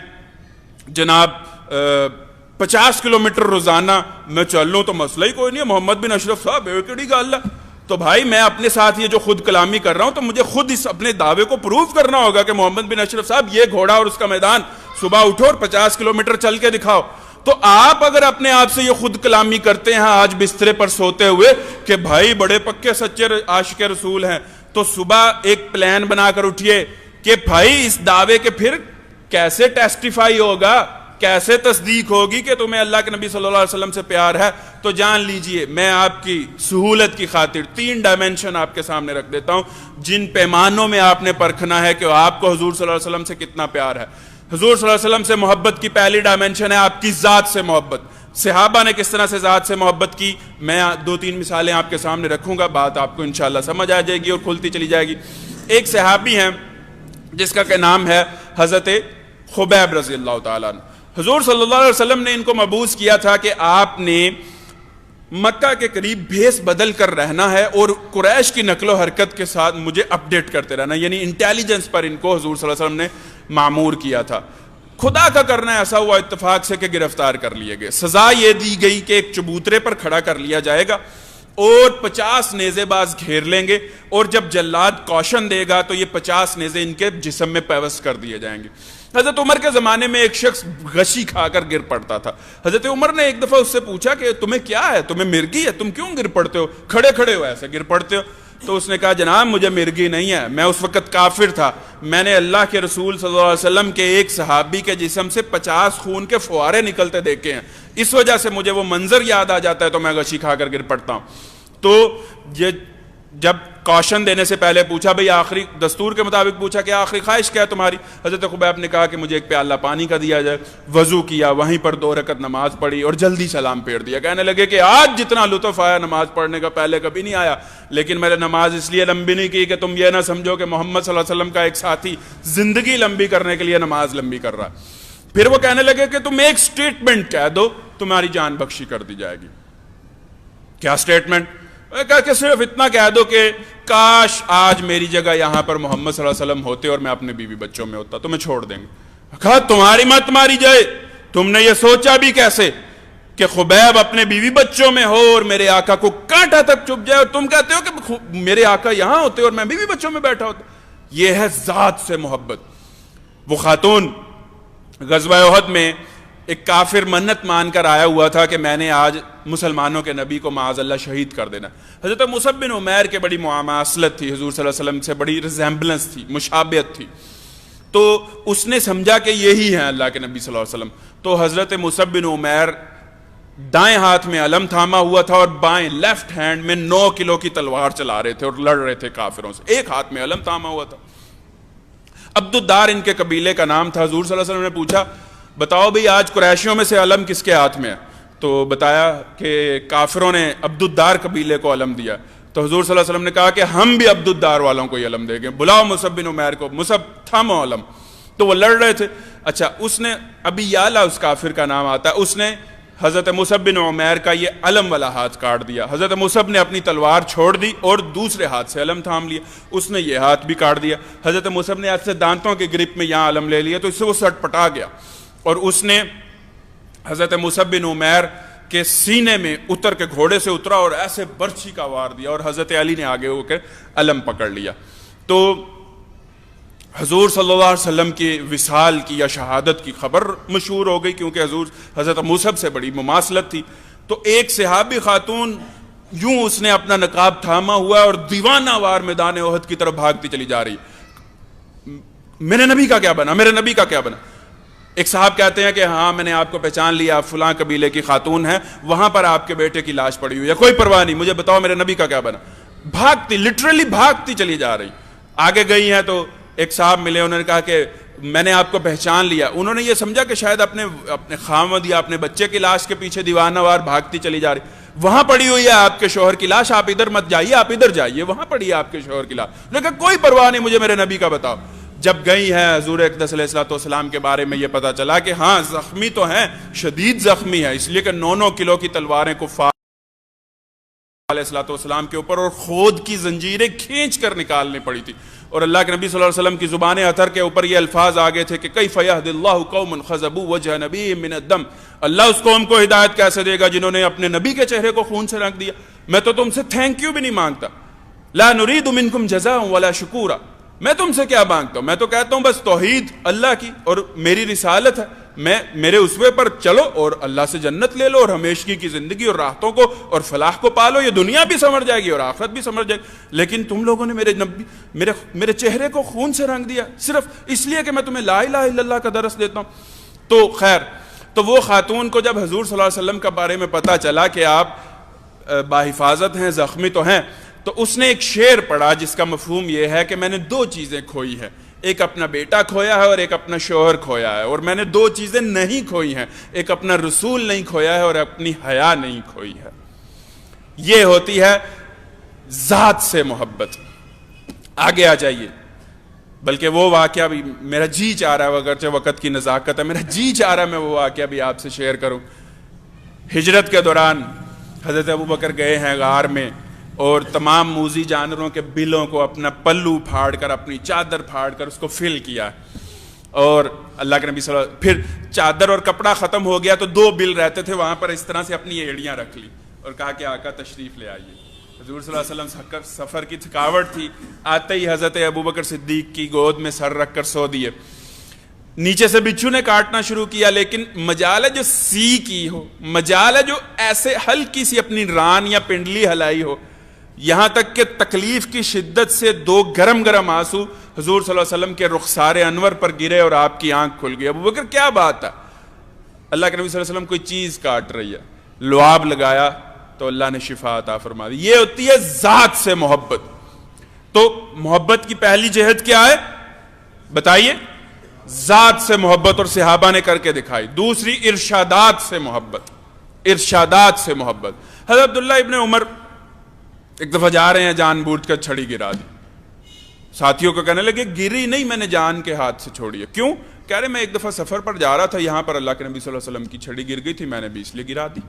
جناب 50 کلومیٹر روزانہ میں چل لوں تو مسئلہ ہی کوئی نہیں ہے, محمد بن اشرف صاحب کیڑی گل ہے. تو بھائی میں اپنے ساتھ یہ جو خود کلامی کر رہا ہوں تو مجھے خود اس اپنے دعوے کو پروف کرنا ہوگا کہ محمد بن اشرف صاحب یہ گھوڑا اور اس کا میدان, صبح اٹھو اور 50 کلومیٹر چل کے دکھاؤ. تو آپ اگر اپنے آپ سے یہ خود کلامی کرتے ہیں آج بسترے پر سوتے ہوئے کہ بھائی بڑے پکے سچے عاشق رسول ہیں, تو صبح ایک پلان بنا کر اٹھیے کہ بھائی اس دعوے کے پھر کیسے ٹیسٹیفائی ہوگا, کیسے تصدیق ہوگی کہ تمہیں اللہ کے نبی صلی اللہ علیہ وسلم سے پیار ہے. تو جان لیجئے میں آپ کی سہولت کی خاطر 3 ڈائمنشن آپ کے سامنے رکھ دیتا ہوں جن پیمانوں میں آپ نے پرکھنا ہے کہ آپ کو حضور صلی اللہ علیہ وسلم سے کتنا پیار ہے. حضور صلی اللہ علیہ وسلم سے محبت کی پہلی ڈائمنشن ہے آپ کی ذات سے محبت. صحابہ نے کس طرح سے ذات سے محبت کی, میں 2-3 مثالیں آپ کے سامنے رکھوں گا, بات آپ کو انشاءاللہ سمجھ آ جائے گی اور کھلتی چلی جائے گی. ایک صحابی ہیں جس کا نام ہے حضرت خبیب رضی اللہ تعالیٰ عنہ. حضور صلی اللہ علیہ وسلم نے ان کو مبعوث کیا تھا کہ آپ نے مکہ کے قریب بھیس بدل کر رہنا ہے اور قریش کی نقل و حرکت کے ساتھ مجھے اپڈیٹ کرتے رہنا, یعنی انٹیلیجنس پر ان کو حضور صلی اللہ علیہ وسلم نے معمور کیا تھا. خدا کا کرنا ایسا ہوا اتفاق سے کہ گرفتار کر لیے گئے. سزا یہ دی گئی کہ ایک چبوترے پر کھڑا کر لیا جائے گا اور 50 نیزے باز گھیر لیں گے, اور جب جلاد کوشن دے گا تو یہ 50 نیزے ان کے جسم میں پیوست کر دیے جائیں گے. حضرت عمر کے زمانے میں ایک شخص غشی کھا کر گر پڑتا تھا. حضرت عمر نے ایک دفعہ اس سے پوچھا کہ تمہیں کیا ہے, تمہیں مرگی ہے, تم کیوں گر پڑتے ہو, کھڑے کھڑے ہو ایسے گر پڑتے ہو. تو اس نے کہا جناب مجھے مرگی نہیں ہے, میں اس وقت کافر تھا, میں نے اللہ کے رسول صلی اللہ علیہ وسلم کے ایک صحابی کے جسم سے 50 خون کے فوارے نکلتے دیکھے ہیں, اس وجہ سے مجھے وہ منظر یاد آ جاتا ہے تو میں غشی کھا کر گر پڑتا ہوں. تو یہ جب کوشن دینے سے پہلے پوچھا, بھئی آخری دستور کے مطابق پوچھا کہ آخری خواہش کیا ہے تمہاری. حضرت خبیب نے کہا کہ مجھے ایک پیالہ پانی کا دیا جائے. وضو کیا, وہیں پر 2 رکعت نماز پڑھی اور جلدی سلام پھیر دیا. کہنے لگے کہ آج جتنا لطف آیا نماز پڑھنے کا پہلے کبھی نہیں آیا, لیکن میں نے نماز اس لیے لمبی نہیں کی کہ تم یہ نہ سمجھو کہ محمد صلی اللہ علیہ وسلم کا ایک ساتھی زندگی لمبی کرنے کے لیے نماز لمبی کر رہا. پھر وہ کہنے لگے کہ تم ایک سٹیٹمنٹ کہہ دو تمہاری جان بخشی کر دی جائے گی. کیا سٹیٹمنٹ؟ کہا کہ صرف اتنا کہہ دو کہ کاش آج میری جگہ یہاں پر محمد صلی اللہ علیہ وسلم ہوتے اور میں اپنے بیوی بچوں میں ہوتا, تمہیں چھوڑ دیں گے. کہا تمہاری مت ماری جائے, تم نے یہ سوچا بھی کیسے کہ خبیب اپنے بیوی بچوں میں ہو اور میرے آقا کو کانٹا تک چپ جائے, اور تم کہتے ہو کہ میرے آقا یہاں ہوتے اور میں بیوی بچوں میں بیٹھا ہوتا. یہ ہے ذات سے محبت. وہ خاتون غزوہ احد میں ایک کافر منت مان کر آیا ہوا تھا کہ میں نے آج مسلمانوں کے نبی کو معاذ اللہ شہید کر دینا. حضرت مصعب بن عمیر کے بڑی معاملت تھی, حضور صلی اللہ علیہ وسلم سے بڑی ریزیمبلنس تھی, مشابہت تھی. تو اس نے سمجھا کہ یہی ہیں اللہ کے نبی صلی اللہ علیہ وسلم. تو حضرت مصعب بن عمیر دائیں ہاتھ میں علم تھاما ہوا تھا اور بائیں لیفٹ ہینڈ میں 9 کلو کی تلوار چلا رہے تھے اور لڑ رہے تھے کافروں سے. ایک ہاتھ میں علم تھاما ہوا تھا. عبد الدار ان کے قبیلے کا نام تھا. حضور صلی اللہ علیہ وسلم نے پوچھا بتاؤ بھئی آج قریشیوں میں سے علم کس کے ہاتھ میں ہے؟ تو بتایا کہ کافروں نے عبد الدار قبیلے کو علم دیا. تو حضور صلی اللہ علیہ وسلم نے کہا کہ ہم بھی عبد الدار والوں کو یہ علم دیں گے, بلاؤ مصعب بن عمیر کو. مصعب تھامو علم. تو وہ لڑ رہے تھے. اچھا اس نے ابی یالا اس کافر کا نام آتا ہے, اس نے حضرت مصعب بن عمیر کا یہ علم والا ہاتھ کاٹ دیا. حضرت مصعب نے اپنی تلوار چھوڑ دی اور دوسرے ہاتھ سے علم تھام لیا, اس نے یہ ہاتھ بھی کاٹ دیا. حضرت مصعب نے ہاتھ سے دانتوں کے گرپ میں یہاں علم لے لیا تو اس سے وہ سٹ پٹا گیا اور اس نے حضرت مصعب بن عمیر کے سینے میں اتر کے گھوڑے سے اترا اور ایسے برچھی کا وار دیا اور حضرت علی نے آگے ہو کر علم پکڑ لیا. تو حضور صلی اللہ علیہ وسلم کی وصال کی یا شہادت کی خبر مشہور ہو گئی کیونکہ حضرت مصعب سے بڑی مماثلت تھی. تو ایک صحابی خاتون یوں اس نے اپنا نقاب تھاما ہوا اور دیوانہ وار میدان احد کی طرف بھاگتی چلی جا رہی. میرے نبی کا کیا بنا, میرے نبی کا کیا بنا. ایک صاحب کہتے ہیں کہ ہاں میں نے آپ کو پہچان لیا, آپ فلاں قبیلے کی خاتون ہیں, وہاں پر آپ کے بیٹے کی لاش پڑی ہوئی ہے, کوئی پرواہ نہیں, مجھے بتاؤ میرے نبی کا کیا بنا. بھاگتی, لٹرلی بھاگتی چلی جا رہی. آگے گئی ہیں تو ایک صاحب ملے, انہوں نے کہا کہ میں نے آپ کو پہچان لیا. انہوں نے یہ سمجھا کہ شاید اپنے خامد یا اپنے بچے کی لاش کے پیچھے دیوانہ وار بھاگتی چلی جا رہی. وہاں پڑی ہوئی ہے آپ کے شوہر کی لاش, آپ ادھر مت جائیے, آپ ادھر جائیے, وہاں پڑی ہے آپ کے شوہر کی لاش. انہوں نے کہا کوئی پرواہ نہیں, مجھے میرے نبی کا بتاؤ. جب گئی ہے حضور اقدس علیہ السلام کے بارے میں یہ پتا چلا کہ ہاں زخمی تو ہیں, شدید زخمی ہے, اس لیے کہ 9 کلو کی تلواریں کفار علیہ السلام کے اوپر اور خود کی زنجیریں کھینچ کر نکالنی پڑی تھی. اور اللہ کے نبی صلی اللہ علیہ وسلم کی زبان اطہر کے اوپر یہ الفاظ آگے تھے کہ کیف یہدی اللہ قوما خضبوا وجہ نبی من الدم, اللہ اس قوم کو ہدایت کیسے دے گا جنہوں نے اپنے نبی کے چہرے کو خون سے رنگ دیا. میں تو تم سے تھینک یو بھی نہیں مانگتا, لا نرید منکم جزاء ولا شکورا, میں تم سے کیا مانگتا ہوں, میں تو کہتا ہوں بس توحید اللہ کی اور میری رسالت ہے, میرے اسوے پر چلو اور اللہ سے جنت لے لو اور ہمیشگی کی زندگی اور راحتوں کو اور فلاح کو پالو, یہ دنیا بھی سمجھ جائے گی اور آخرت بھی سمجھ جائے گی. لیکن تم لوگوں نے میرے چہرے کو خون سے رنگ دیا صرف اس لیے کہ میں تمہیں لا الہ الا اللہ کا درس دیتا ہوں. تو خیر, تو وہ خاتون کو جب حضور صلی اللہ علیہ وسلم کا بارے میں پتا چلا کہ آپ باحفاظت ہیں, زخمی تو ہیں, تو اس نے ایک شعر پڑھا جس کا مفہوم یہ ہے کہ میں نے 2 چیزیں کھوئی ہیں, ایک اپنا بیٹا کھویا ہے اور ایک اپنا شوہر کھویا ہے, اور میں نے 2 چیزیں نہیں کھوئی ہیں, ایک اپنا رسول نہیں کھویا ہے اور اپنی حیا نہیں کھوئی ہے. یہ ہوتی ہے ذات سے محبت. آگے آ جائیے, بلکہ وہ واقعہ بھی میرا جی چاہ رہا ہے, اگرچہ وقت کی نزاکت ہے, میرا جی چاہ رہا ہے میں وہ واقعہ بھی آپ سے شیئر کروں. ہجرت کے دوران حضرت ابوبکر گئے ہیں غار میں اور تمام موذی جانوروں کے بلوں کو اپنا پلو پھاڑ کر, اپنی چادر پھاڑ کر اس کو فل کیا, اور اللہ کے نبی صلی اللہ علیہ وسلم پھر چادر اور کپڑا ختم ہو گیا تو 2 بل رہتے تھے وہاں پر, اس طرح سے اپنی ایڑیاں رکھ لی اور کہا کہ آقا تشریف لے آئیے. حضور صلی اللہ علیہ وسلم سفر کی تھکاوٹ تھی, آتے ہی حضرت ابوبکر صدیق کی گود میں سر رکھ کر سو دیے. نیچے سے بچھو نے کاٹنا شروع کیا, لیکن مجال ہے جو سی کی ہو, مجال ہے جو ایسے ہلکی سی اپنی ران یا پنڈلی ہلائی ہو, یہاں تک کہ تکلیف کی شدت سے 2 گرم گرم آنسو حضور صلی اللہ علیہ وسلم کے رخسار انور پر گرے اور آپ کی آنکھ کھل گئی. ابوبکر کیا بات ہے, اللہ کے نبی صلی اللہ علیہ وسلم کوئی چیز کاٹ رہی ہے, لعاب لگایا تو اللہ نے شفا عطا فرما دی. یہ ہوتی ہے ذات سے محبت. تو محبت کی پہلی جہت کیا ہے بتائیے, ذات سے محبت, اور صحابہ نے کر کے دکھائی. دوسری ارشادات سے محبت, ارشادات سے محبت. حضرت عبداللہ ابن عمر ایک دفعہ جا رہے ہیں, جان بوجھ کر چھڑی گرا دی. ساتھیوں کو کہنے لگے گری نہیں, میں نے جان کے ہاتھ سے چھوڑی ہے. کیوں؟ کہہ رہے میں ایک دفعہ سفر پر جا رہا تھا, یہاں پر اللہ کے نبی صلی اللہ علیہ وسلم کی چھڑی گر گئی تھی, میں نے بھی اس لیے گرا دی.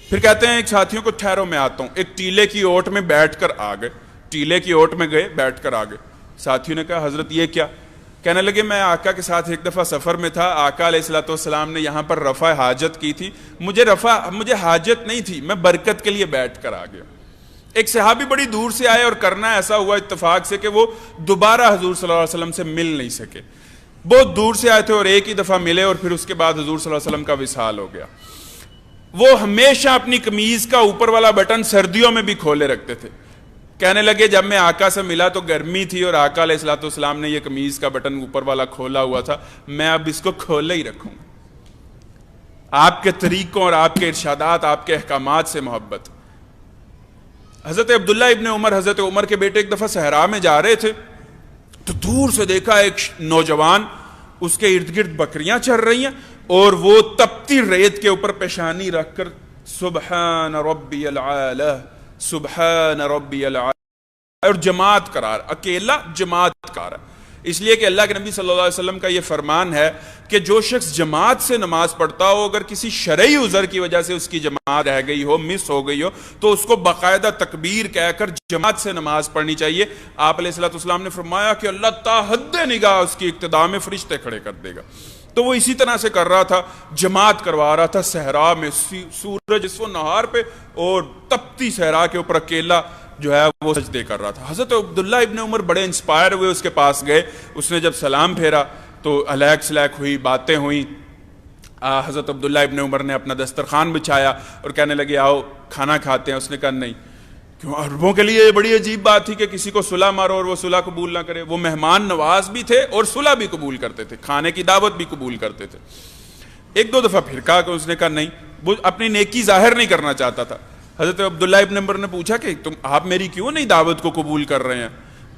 پھر کہتے ہیں ایک ساتھیوں کو ٹھہرو میں آتا ہوں, ایک ٹیلے کی اوٹ میں بیٹھ کر آ گئے, ٹیلے کی اوٹ میں گئے, بیٹھ کر آ گئے. ساتھیوں نے کہا حضرت یہ کیا؟ کہنے لگے میں آقا کے ساتھ ایک دفعہ سفر میں تھا, آقا علیہ الصلوۃ والسلام نے یہاں پر رفع حاجت کی تھی, مجھے حاجت نہیں تھی, میں برکت کے لیے بیٹھ کر آ گیا. ایک صحابی بڑی دور سے آئے اور کرنا ایسا ہوا اتفاق سے کہ وہ دوبارہ حضور صلی اللہ علیہ وسلم سے مل نہیں سکے. بہت دور سے آئے تھے اور ایک ہی دفعہ ملے اور پھر اس کے بعد حضور صلی اللہ علیہ وسلم کا وصال ہو گیا. وہ ہمیشہ اپنی قمیض کا اوپر والا بٹن سردیوں میں بھی کھولے رکھتے تھے. کہنے لگے جب میں آقا سے ملا تو گرمی تھی اور آقا علیہ الصلوۃ والسلام نے یہ قمیض کا بٹن اوپر والا کھولا ہوا تھا, میں اب اس کو کھولے ہی رکھوں گا. آپ کے طریقوں اور آپ کے ارشادات، آپ کے احکامات سے محبت۔ حضرت عبداللہ ابن عمر، حضرت عمر کے بیٹے، ایک دفعہ صحرا میں جا رہے تھے تو دور سے دیکھا ایک نوجوان، اس کے ارد گرد بکریاں چر رہی ہیں اور وہ تپتی ریت کے اوپر پیشانی رکھ کر سبحان ربی العالی سبحان ربی العالی، اور جماعت قرار، اکیلا جماعت قرار۔ اس لیے کہ اللہ کے نبی صلی اللہ علیہ وسلم کا یہ فرمان ہے کہ جو شخص جماعت سے نماز پڑھتا ہو، اگر کسی شرعی عذر کی وجہ سے اس کی جماعت رہ گئی ہو، مس ہو گئی ہو، تو اس کو باقاعدہ تکبیر کہہ کر جماعت سے نماز پڑھنی چاہیے۔ آپ علیہ السلام نے فرمایا کہ اللہ تا حد نگاہ اس کی ابتدا میں فرشتے کھڑے کر دے گا۔ تو وہ اسی طرح سے کر رہا تھا، جماعت کروا رہا تھا صحرا میں، سورج اس و نہار پہ، اور تپتی صحرا کے اوپر اکیلا جو ہے وہ سجدے کر رہا تھا۔ حضرت عبداللہ ابن عمر بڑے انسپائر ہوئے، اس کے پاس گئے، اس نے جب سلام پھیرا تو الیک سلیک ہوئی، باتیں ہوئیں۔ حضرت عبداللہ ابن عمر نے اپنا دسترخوان بچھایا اور کہنے لگے آؤ کھانا کھاتے ہیں۔ اس نے کہا نہیں، کیوں؟ عربوں کے لیے یہ بڑی عجیب بات تھی کہ کسی کو صلح مارو اور وہ صلح قبول نہ کرے۔ وہ مہمان نواز بھی تھے اور صلح بھی قبول کرتے تھے، کھانے کی دعوت بھی قبول کرتے تھے۔ ایک دو دفعہ پھر کہا کہ اس نے کہا نہیں، وہ اپنی نیکی ظاہر نہیں کرنا چاہتا تھا۔ حضرت عبداللہ ابن عمر نے پوچھا کہ آپ میری کیوں نہیں دعوت کو قبول کر رہے ہیں؟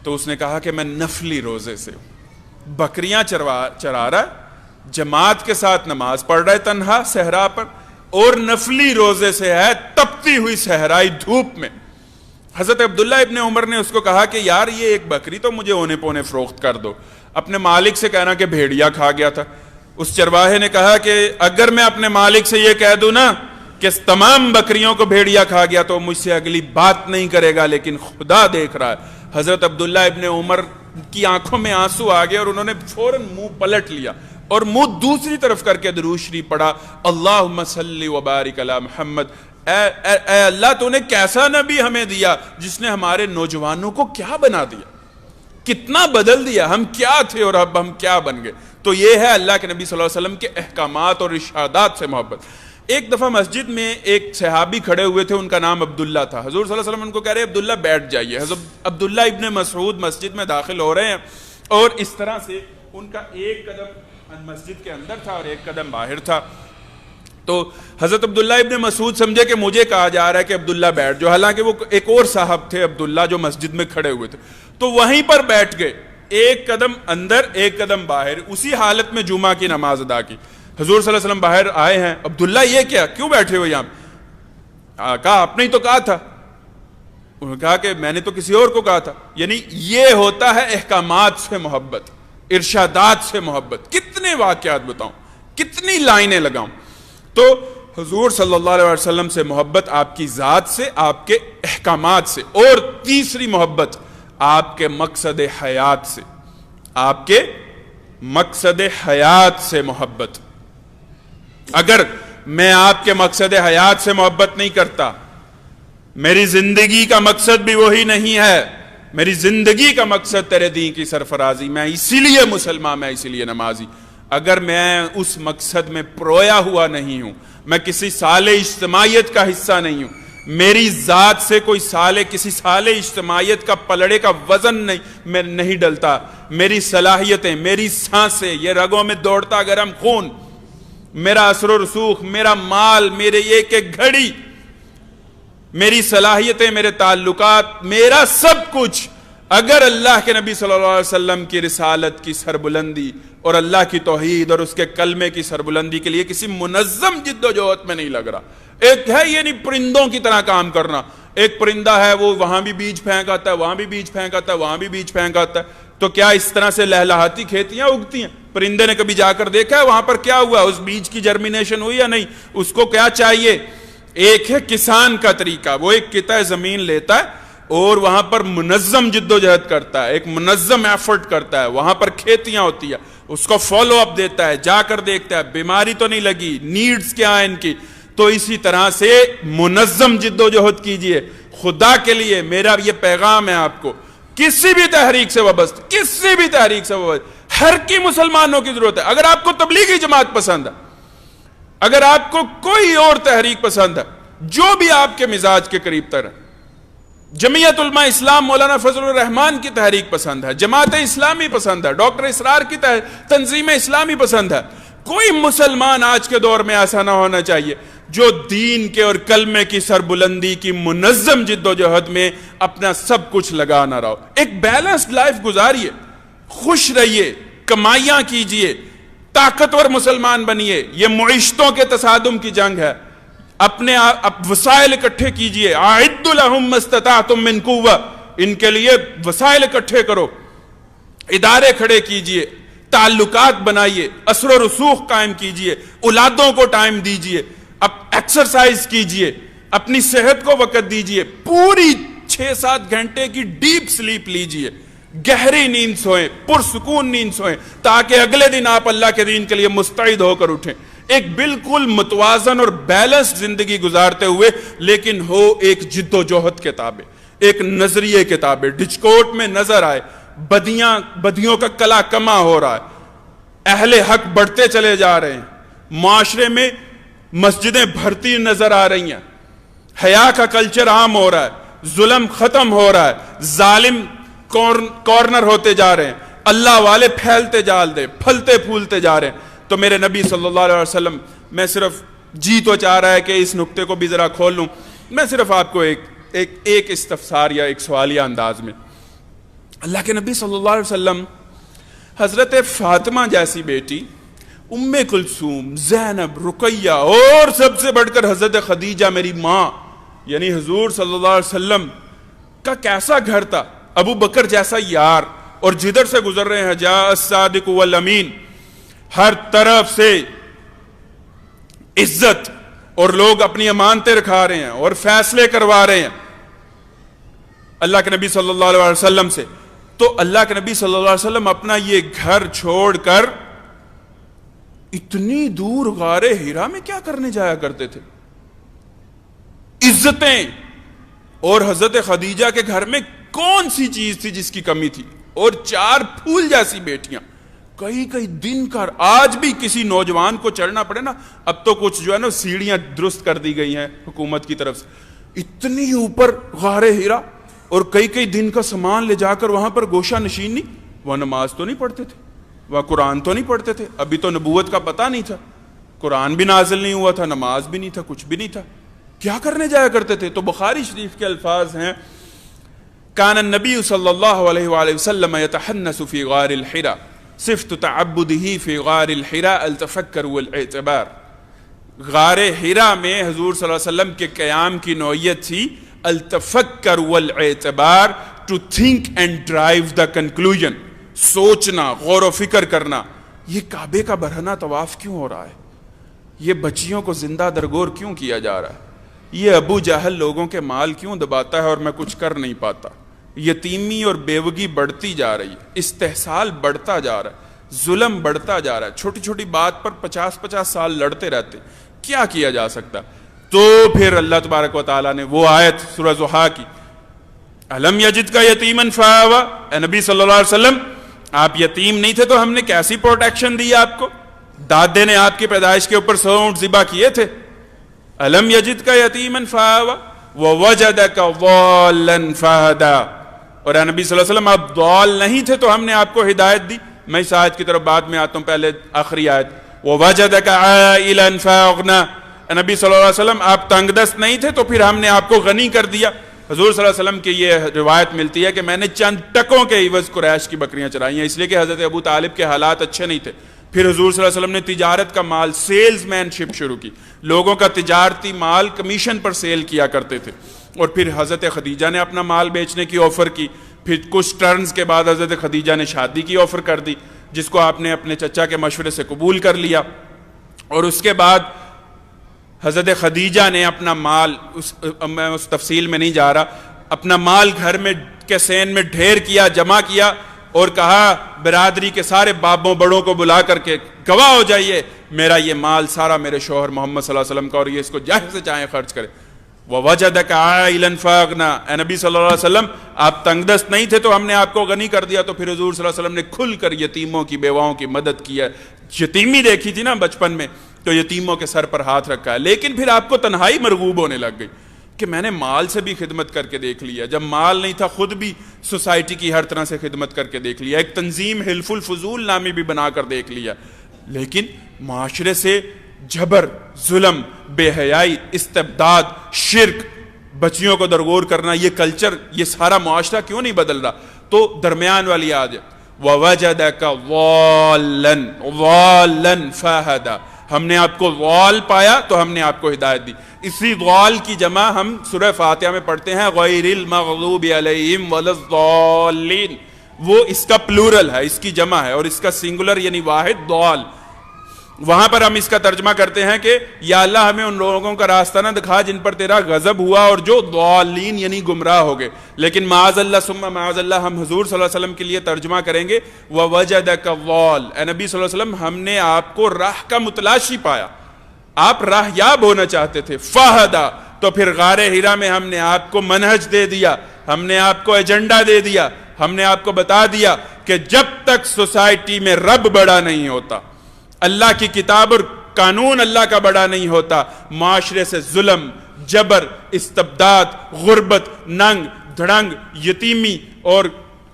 تو اس نے کہا کہ میں نفلی روزے سے ہوں، بکریاں چرا رہا ہے، جماعت کے ساتھ نماز پڑھ رہا ہے تنہا صحرا پر، اور نفلی روزے سے ہے تپتی ہوئی صحرائی دھوپ میں۔ حضرت عبداللہ ابن عمر نے اس کو کہا کہ یار یہ ایک بکری تو مجھے اونے پونے فروخت کر دو۔ اپنے مالک سے کہنا کہ بھیڑیا کھا گیا تھا۔ اس چرواہے نے کہا کہ اگر میں اپنے مالک سے یہ کہہ دوں نا کہ تمام بکریوں کو بھیڑیا کھا گیا تو مجھ سے اگلی بات نہیں کرے گا، لیکن خدا دیکھ رہا ہے۔ حضرت عبداللہ ابن عمر کی آنکھوں میں آنسو آ گئے اور انہوں نے فوراً منہ پلٹ لیا اور منہ دوسری طرف کر کے درود شریف پڑھا، اللہم صلی وبارک علی محمد۔ اے اللہ تو نے کیسا نبی ہمیں دیا جس نے ہمارے نوجوانوں کو کیا بنا دیا، کتنا بدل دیا، ہم کیا تھے اور اب ہم کیا بن گئے۔ تو یہ ہے اللہ کے نبی صلی اللہ علیہ وسلم کے احکامات اور ارشادات سے محبت۔ ایک دفعہ مسجد میں ایک صحابی کھڑے ہوئے تھے، ان کا نام عبداللہ تھا۔ حضور صلی اللہ علیہ وسلم ان کو کہہ رہے عبداللہ بیٹھ جائیے۔ حضرت عبداللہ ابن مسعود مسجد میں داخل ہو رہے ہیں اور اس طرح سے ان کا ایک قدم مسجد کے اندر تھا اور ایک قدم باہر تھا۔ تو حضرت عبداللہ ابن مسعود سمجھے کہ مجھے کہا جا رہا ہے کہ عبداللہ بیٹھ جو، حالانکہ وہ ایک اور صاحب تھے عبداللہ جو مسجد میں کھڑے ہوئے تھے، تو وہیں پر بیٹھ گئے، ایک قدم اندر ایک قدم باہر، اسی حالت میں جمعہ کی نماز ادا کی۔ حضور صلی اللہ علیہ وسلم باہر آئے ہیں، عبداللہ یہ کیا، کیوں بیٹھے ہو یہاں؟ کہا آپ نے ہی تو کہا تھا۔ انہوں نے کہا کہ میں نے تو کسی اور کو کہا تھا۔ یعنی یہ ہوتا ہے احکامات سے محبت، ارشادات سے محبت۔ کتنے واقعات بتاؤں، کتنی لائنیں لگاؤں۔ تو حضور صلی اللہ علیہ وسلم سے محبت آپ کی ذات سے، آپ کے احکامات سے، اور تیسری محبت آپ کے مقصد حیات سے، آپ کے مقصد حیات سے محبت۔ اگر میں آپ کے مقصد حیات سے محبت نہیں کرتا، میری زندگی کا مقصد بھی وہی نہیں ہے، میری زندگی کا مقصد تیرے دین کی سرفرازی، میں اسی لیے مسلمان، میں اسی لیے نمازی، اگر میں اس مقصد میں پرویا ہوا نہیں ہوں، میں کسی سال اجتماعیت کا حصہ نہیں ہوں، میری ذات سے کوئی کسی سال اجتماعیت کا پلڑے کا وزن میں نہیں ڈلتا، میری صلاحیتیں، میری سانسیں، یہ رگوں میں دوڑتا گرم خون، میرا اثر و رسوخ، میرا مال، میرے ایک ایک گھڑی، میری صلاحیتیں، میرے تعلقات، میرا سب کچھ اگر اللہ کے نبی صلی اللہ علیہ وسلم کی رسالت کی سربلندی اور اللہ کی توحید اور اس کے کلمے کی سربلندی کے لیے کسی منظم جد و جہد میں نہیں لگ رہا۔ ایک ہے یہ نہیں پرندوں کی طرح کام کرنا، ایک پرندہ ہے وہ وہاں بھی بیج پھینک آتا ہے، وہاں بھی بیج پھینک آتا ہے، وہاں بھی بیج پھینک آتا ہے، تو کیا اس طرح سے لہلہاتی کھیتیاں اگتی ہیں؟ پرندے نے کبھی جا کر دیکھا ہے وہاں پر کیا ہوا، اس بیج کی جرمینیشن ہوئی یا نہیں؟ اس کو کیا چاہیے؟ ایک ہے کسان کا طریقہ، وہ ایک قطعہ زمین لیتا ہے اور وہاں پر منظم جد و جہد کرتا ہے، ایک منظم ایفرٹ کرتا ہے، وہاں پر کھیتیاں ہوتی ہیں، اس کو فالو اپ دیتا ہے، جا کر دیکھتا ہے بیماری تو نہیں لگی، نیڈز کیا ہیں ان کی۔ تو اسی طرح سے منظم جد و جہد کیجئے خدا کے لیے۔ میرا یہ پیغام ہے آپ کو، کسی بھی تحریک سے وابستہ، کسی بھی تحریک سے وابستہ، ہر کی مسلمانوں کی ضرورت ہے۔ اگر آپ کو تبلیغی جماعت پسند ہے، اگر آپ کو کوئی اور تحریک پسند ہے جو بھی آپ کے مزاج کے قریب تر ہے، جمعیت علماء اسلام مولانا فضل الرحمان کی تحریک پسند ہے، جماعت اسلامی پسند ہے، ڈاکٹر اسرار کی تنظیم اسلامی پسند ہے، کوئی مسلمان آج کے دور میں ایسا نہ ہونا چاہیے جو دین کے اور کلمے کی سربلندی کی منظم جد و جہد میں اپنا سب کچھ لگا نہ رہو. ایک بیلنسڈ لائف گزاریے, خوش رہیے, کمائیاں کیجئے, طاقتور مسلمان بنیے. یہ معیشتوں کے تصادم کی جنگ ہے. اپنے وسائل اکٹھے کیجئے. اعدوا لهم ما استطعتم من قوة, ان کے لیے وسائل اکٹھے کرو, ادارے کھڑے کیجئے, تعلقات بنائیے, اثر و رسوخ قائم کیجئے, اولادوں کو ٹائم دیجئے, اب ایکسرسائز کیجئے, اپنی صحت کو وقت دیجئے, پوری 6-7 گھنٹے کی ڈیپ سلیپ لیجئے, گہری نیند سوئیں, پرسکون نیند سوئیں, تاکہ اگلے دن آپ اللہ کے دین کے لیے مستعد ہو کر اٹھیں. ایک بالکل متوازن اور بیلنسڈ زندگی گزارتے ہوئے, لیکن ہو ایک جد و جہد کے تابع, ایک نظریے کے تابع. ڈچکوٹ میں نظر آئے بدیوں کا کلا کما ہو رہا ہے, اہل حق بڑھتے چلے جا رہے ہیں, معاشرے میں مسجدیں بھرتی نظر آ رہی ہیں, حیا کا کلچر عام ہو رہا ہے, ظلم ختم ہو رہا ہے, ظالم کارنر ہوتے جا رہے ہیں, اللہ والے پھلتے پھولتے جا رہے ہیں. تو میرے نبی صلی اللہ علیہ وسلم, میں صرف جی تو چاہ رہا ہے کہ اس نقطے کو بھی ذرا کھول لوں, میں صرف آپ کو ایک استفسار یا ایک سوالیہ انداز میں, اللہ کے نبی صلی اللہ علیہ وسلم حضرت فاطمہ جیسی بیٹی, ام کلثوم, زینب, رقیہ, اور سب سے بڑھ کر حضرت خدیجہ میری ماں, یعنی حضور صلی اللہ علیہ وسلم کا کیسا گھر تھا, ابو بکر جیسا یار, اور جدھر سے گزر رہے ہیں جاء الصادق والامین, ہر طرف سے عزت, اور لوگ اپنی امانتیں رکھا رہے ہیں اور فیصلے کروا رہے ہیں اللہ کے نبی صلی اللہ علیہ وسلم سے. تو اللہ کے نبی صلی اللہ علیہ وسلم اپنا یہ گھر چھوڑ کر اتنی دور غار ہیرا میں کیا کرنے جایا کرتے تھے؟ عزتیں, اور حضرت خدیجہ کے گھر میں کون سی چیز تھی جس کی کمی تھی, اور 4 پھول جیسی بیٹیاں, کئی دن کر. آج بھی کسی نوجوان کو چڑھنا پڑے نا, اب تو کچھ جو ہے نا سیڑھیاں درست کر دی گئی ہیں حکومت کی طرف سے, اتنی اوپر غار ہیرا, اور کئی دن کا سامان لے جا کر وہاں پر گوشہ نشین نہیں. وہاں نماز تو نہیں پڑھتے تھے, وہاں قرآن تو نہیں پڑھتے تھے, ابھی تو نبوت کا پتہ نہیں تھا, قرآن بھی نازل نہیں ہوا تھا, نماز بھی نہیں تھا, کچھ بھی نہیں تھا, کیا کرنے جایا کرتے تھے؟ تو بخاری شریف کے الفاظ ہیں, کان النبی صلی اللہ علیہ وآلہ وسلم یتحنس فی غار الحرا, صفت تعبدہ فی غار الحرا التفکر والاعتبار. غار حرا میں حضور صلی اللہ علیہ وسلم کے قیام کی نوعیت تھی التفکر والاعتبار, to think and derive the conclusion, سوچنا, غور و فکر کرنا. یہ کعبے کا برہنہ طواف کیوں ہو رہا ہے؟ یہ بچیوں کو زندہ درگور کیوں کیا جا رہا ہے؟ یہ ابو جہل لوگوں کے مال کیوں دباتا ہے اور میں کچھ کر نہیں پاتا؟ یتیمی اور بیوگی بڑھتی جا رہی ہے, استحصال بڑھتا جا رہا ہے, ظلم بڑھتا جا رہا ہے, چھوٹی چھوٹی بات پر 50 سال لڑتے رہتے, کیا کیا جا سکتا؟ تو پھر اللہ تبارک و تعالیٰ نے وہ آیت سورہ ضحیٰ کی, الم یجد کا یتیمن فآویٰ, اے نبی صلی اللہ علیہ وسلم آپ یتیم نہیں تھے تو ہم نے کیسی پروٹیکشن دی آپ کو؟ دادے نے آپ کی پیدائش کے اوپر 100 اونٹ ذبح کیے تھے. الم یجد کا یتیمن فآویٰ ووجدک ضالا فہدی, اور اے نبی صلی اللہ علیہ وسلم آپ ضال نہیں تھے تو ہم نے آپ کو ہدایت دی. میں اس آیت کی طرف بعد میں آتا ہوں, پہلے آخری آیت, ووجدک عائلا فاغنی, نبی صلی اللہ علیہ وسلم آپ تنگ دست نہیں تھے تو پھر ہم نے آپ کو غنی کر دیا. حضور صلی اللہ علیہ وسلم کی یہ روایت ملتی ہے کہ میں نے چند ٹکوں کے عوض قریش کی بکریاں چرائی ہیں, اس لیے کہ حضرت ابو طالب کے حالات اچھے نہیں تھے. پھر حضور صلی اللہ علیہ وسلم نے تجارت کا مال, سیلز مین شپ شروع کی, لوگوں کا تجارتی مال کمیشن پر سیل کیا کرتے تھے. اور پھر حضرت خدیجہ نے اپنا مال بیچنے کی آفر کی, پھر کچھ ٹرنز کے بعد حضرت خدیجہ نے شادی کی آفر کر دی, جس کو آپ نے اپنے چچا کے مشورے سے قبول کر لیا. اور اس کے بعد حضرت خدیجہ نے اپنا مال, میں اس تفصیل میں نہیں جا رہا, اپنا مال گھر میں کے سین میں ڈھیر کیا, جمع کیا, اور کہا برادری کے سارے بابوں بڑوں کو بلا کر کے گواہ ہو جائیے میرا یہ مال سارا میرے شوہر محمد صلی اللہ علیہ وسلم کا, اور یہ اس کو جہاں سے چاہیں خرچ کرے. وَوَجَدَكَ عَائِلًا فَأَغْنَى, اے نبی صلی اللہ علیہ وسلم آپ تنگ دست نہیں تھے تو ہم نے آپ کو غنی کر دیا. تو پھر حضور صلی اللہ علیہ وسلم نے کھل کر یتیموں کی, بیواؤں کی مدد کی ہے. یتیمی دیکھی تھی نا بچپن میں, تو یتیموں کے سر پر ہاتھ رکھا ہے. لیکن پھر آپ کو تنہائی مرغوب ہونے لگ گئی کہ میں نے مال سے بھی خدمت کر کے دیکھ لیا, جب مال نہیں تھا خود بھی سوسائٹی کی ہر طرح سے خدمت کر کے دیکھ لیا, ایک تنظیم حلف الفضول نامی بھی بنا کر دیکھ لیا, لیکن معاشرے سے جبر، ظلم، بے حیائی، استبداد، شرک، بچیوں کو درگور کرنا، یہ کلچر، یہ سارا معاشرہ کیوں نہیں بدل رہا؟ تو درمیان والی آج وَوَجَدَكَ ضَالًّا ضَالًّا فَهَدَى، ہم نے آپ کو ضال پایا تو ہم نے آپ کو ہدایت دی۔ اسی ضال کی جمع ہم سورہ فاتحہ میں پڑھتے ہیں غیر المغضوب علیہم ولا الضالین، وہ اس کا پلورل ہے، اس کی جمع ہے، اور اس کا سنگولر یعنی واحد ضال۔ وہاں پر ہم اس کا ترجمہ کرتے ہیں کہ یا اللہ ہمیں ان لوگوں کا راستہ نہ دکھا جن پر تیرا غضب ہوا اور جو ضالین یعنی گمراہ ہو گئے۔ لیکن معاذ اللہ ثم معاذ اللہ ہم حضور صلی اللہ علیہ وسلم کے لیے ترجمہ کریں گے وَوَجَدَكَ ضَال، اے نبی صلی اللہ علیہ وسلم ہم نے آپ کو راہ کا متلاشی پایا، آپ راہ یاب ہونا چاہتے تھے، فَهَدَى، تو پھر غار ہرا میں ہم نے آپ کو منہج دے دیا، ہم نے آپ کو ایجنڈا دے دیا، ہم نے آپ کو بتا دیا کہ جب تک سوسائٹی میں رب بڑا نہیں ہوتا، اللہ کی کتاب اور قانون اللہ کا بڑا نہیں ہوتا، معاشرے سے ظلم، جبر، استبداد، غربت، ننگ، دھڑنگ، یتیمی اور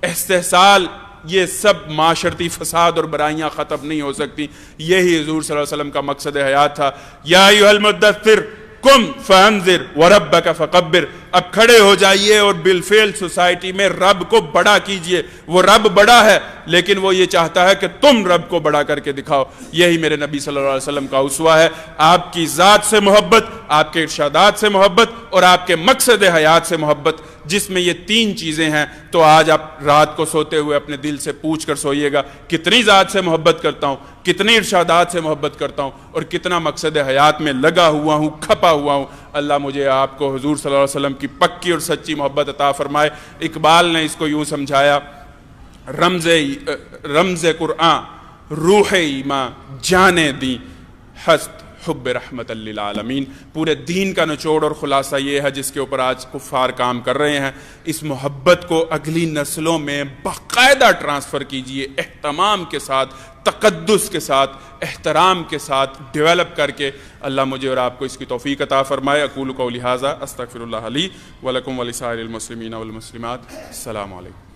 استحصال، یہ سب معاشرتی فساد اور برائیاں ختم نہیں ہو سکتی۔ یہی حضور صلی اللہ علیہ وسلم کا مقصد حیات تھا۔ یا ایھا المدثر قم فانذر وربک فکبر، اب کھڑے ہو جائیے اور بالفعل سوسائٹی میں رب کو بڑا کیجئے۔ وہ رب بڑا ہے لیکن وہ یہ چاہتا ہے کہ تم رب کو بڑا کر کے دکھاؤ۔ یہی میرے نبی صلی اللہ علیہ وسلم کا اسوہ ہے۔ آپ کی ذات سے محبت، آپ کے ارشادات سے محبت اور آپ کے مقصد حیات سے محبت، جس میں یہ تین چیزیں ہیں، تو آج آپ رات کو سوتے ہوئے اپنے دل سے پوچھ کر سوئیے گا، کتنی ذات سے محبت کرتا ہوں، کتنے ارشادات سے محبت کرتا ہوں، اور کتنا مقصد حیات میں لگا ہوا ہوں، کھپا ہوا ہوں۔ اللہ مجھے آپ کو حضور صلی اللہ علیہ وسلم کی پکی اور سچی محبت عطا فرمائے۔ اقبال نے اس کو یوں سمجھایا، رمز قرآن روح ایمان جانے دی ہست حب رحمت للعالمین۔ پورے دین کا نچوڑ اور خلاصہ یہ ہے جس کے اوپر آج کفار کام کر رہے ہیں۔ اس محبت کو اگلی نسلوں میں باقاعدہ ٹرانسفر کیجئے، اہتمام کے ساتھ، تقدس کے ساتھ، احترام کے ساتھ ڈیولپ کر کے۔ اللہ مجھے اور آپ کو اس کی توفیق عطا فرمائے۔ اقول قولی ھذا استغفر اللہ لی ولکم ولسائر المسلمین والمسلمات۔ السلام علیکم۔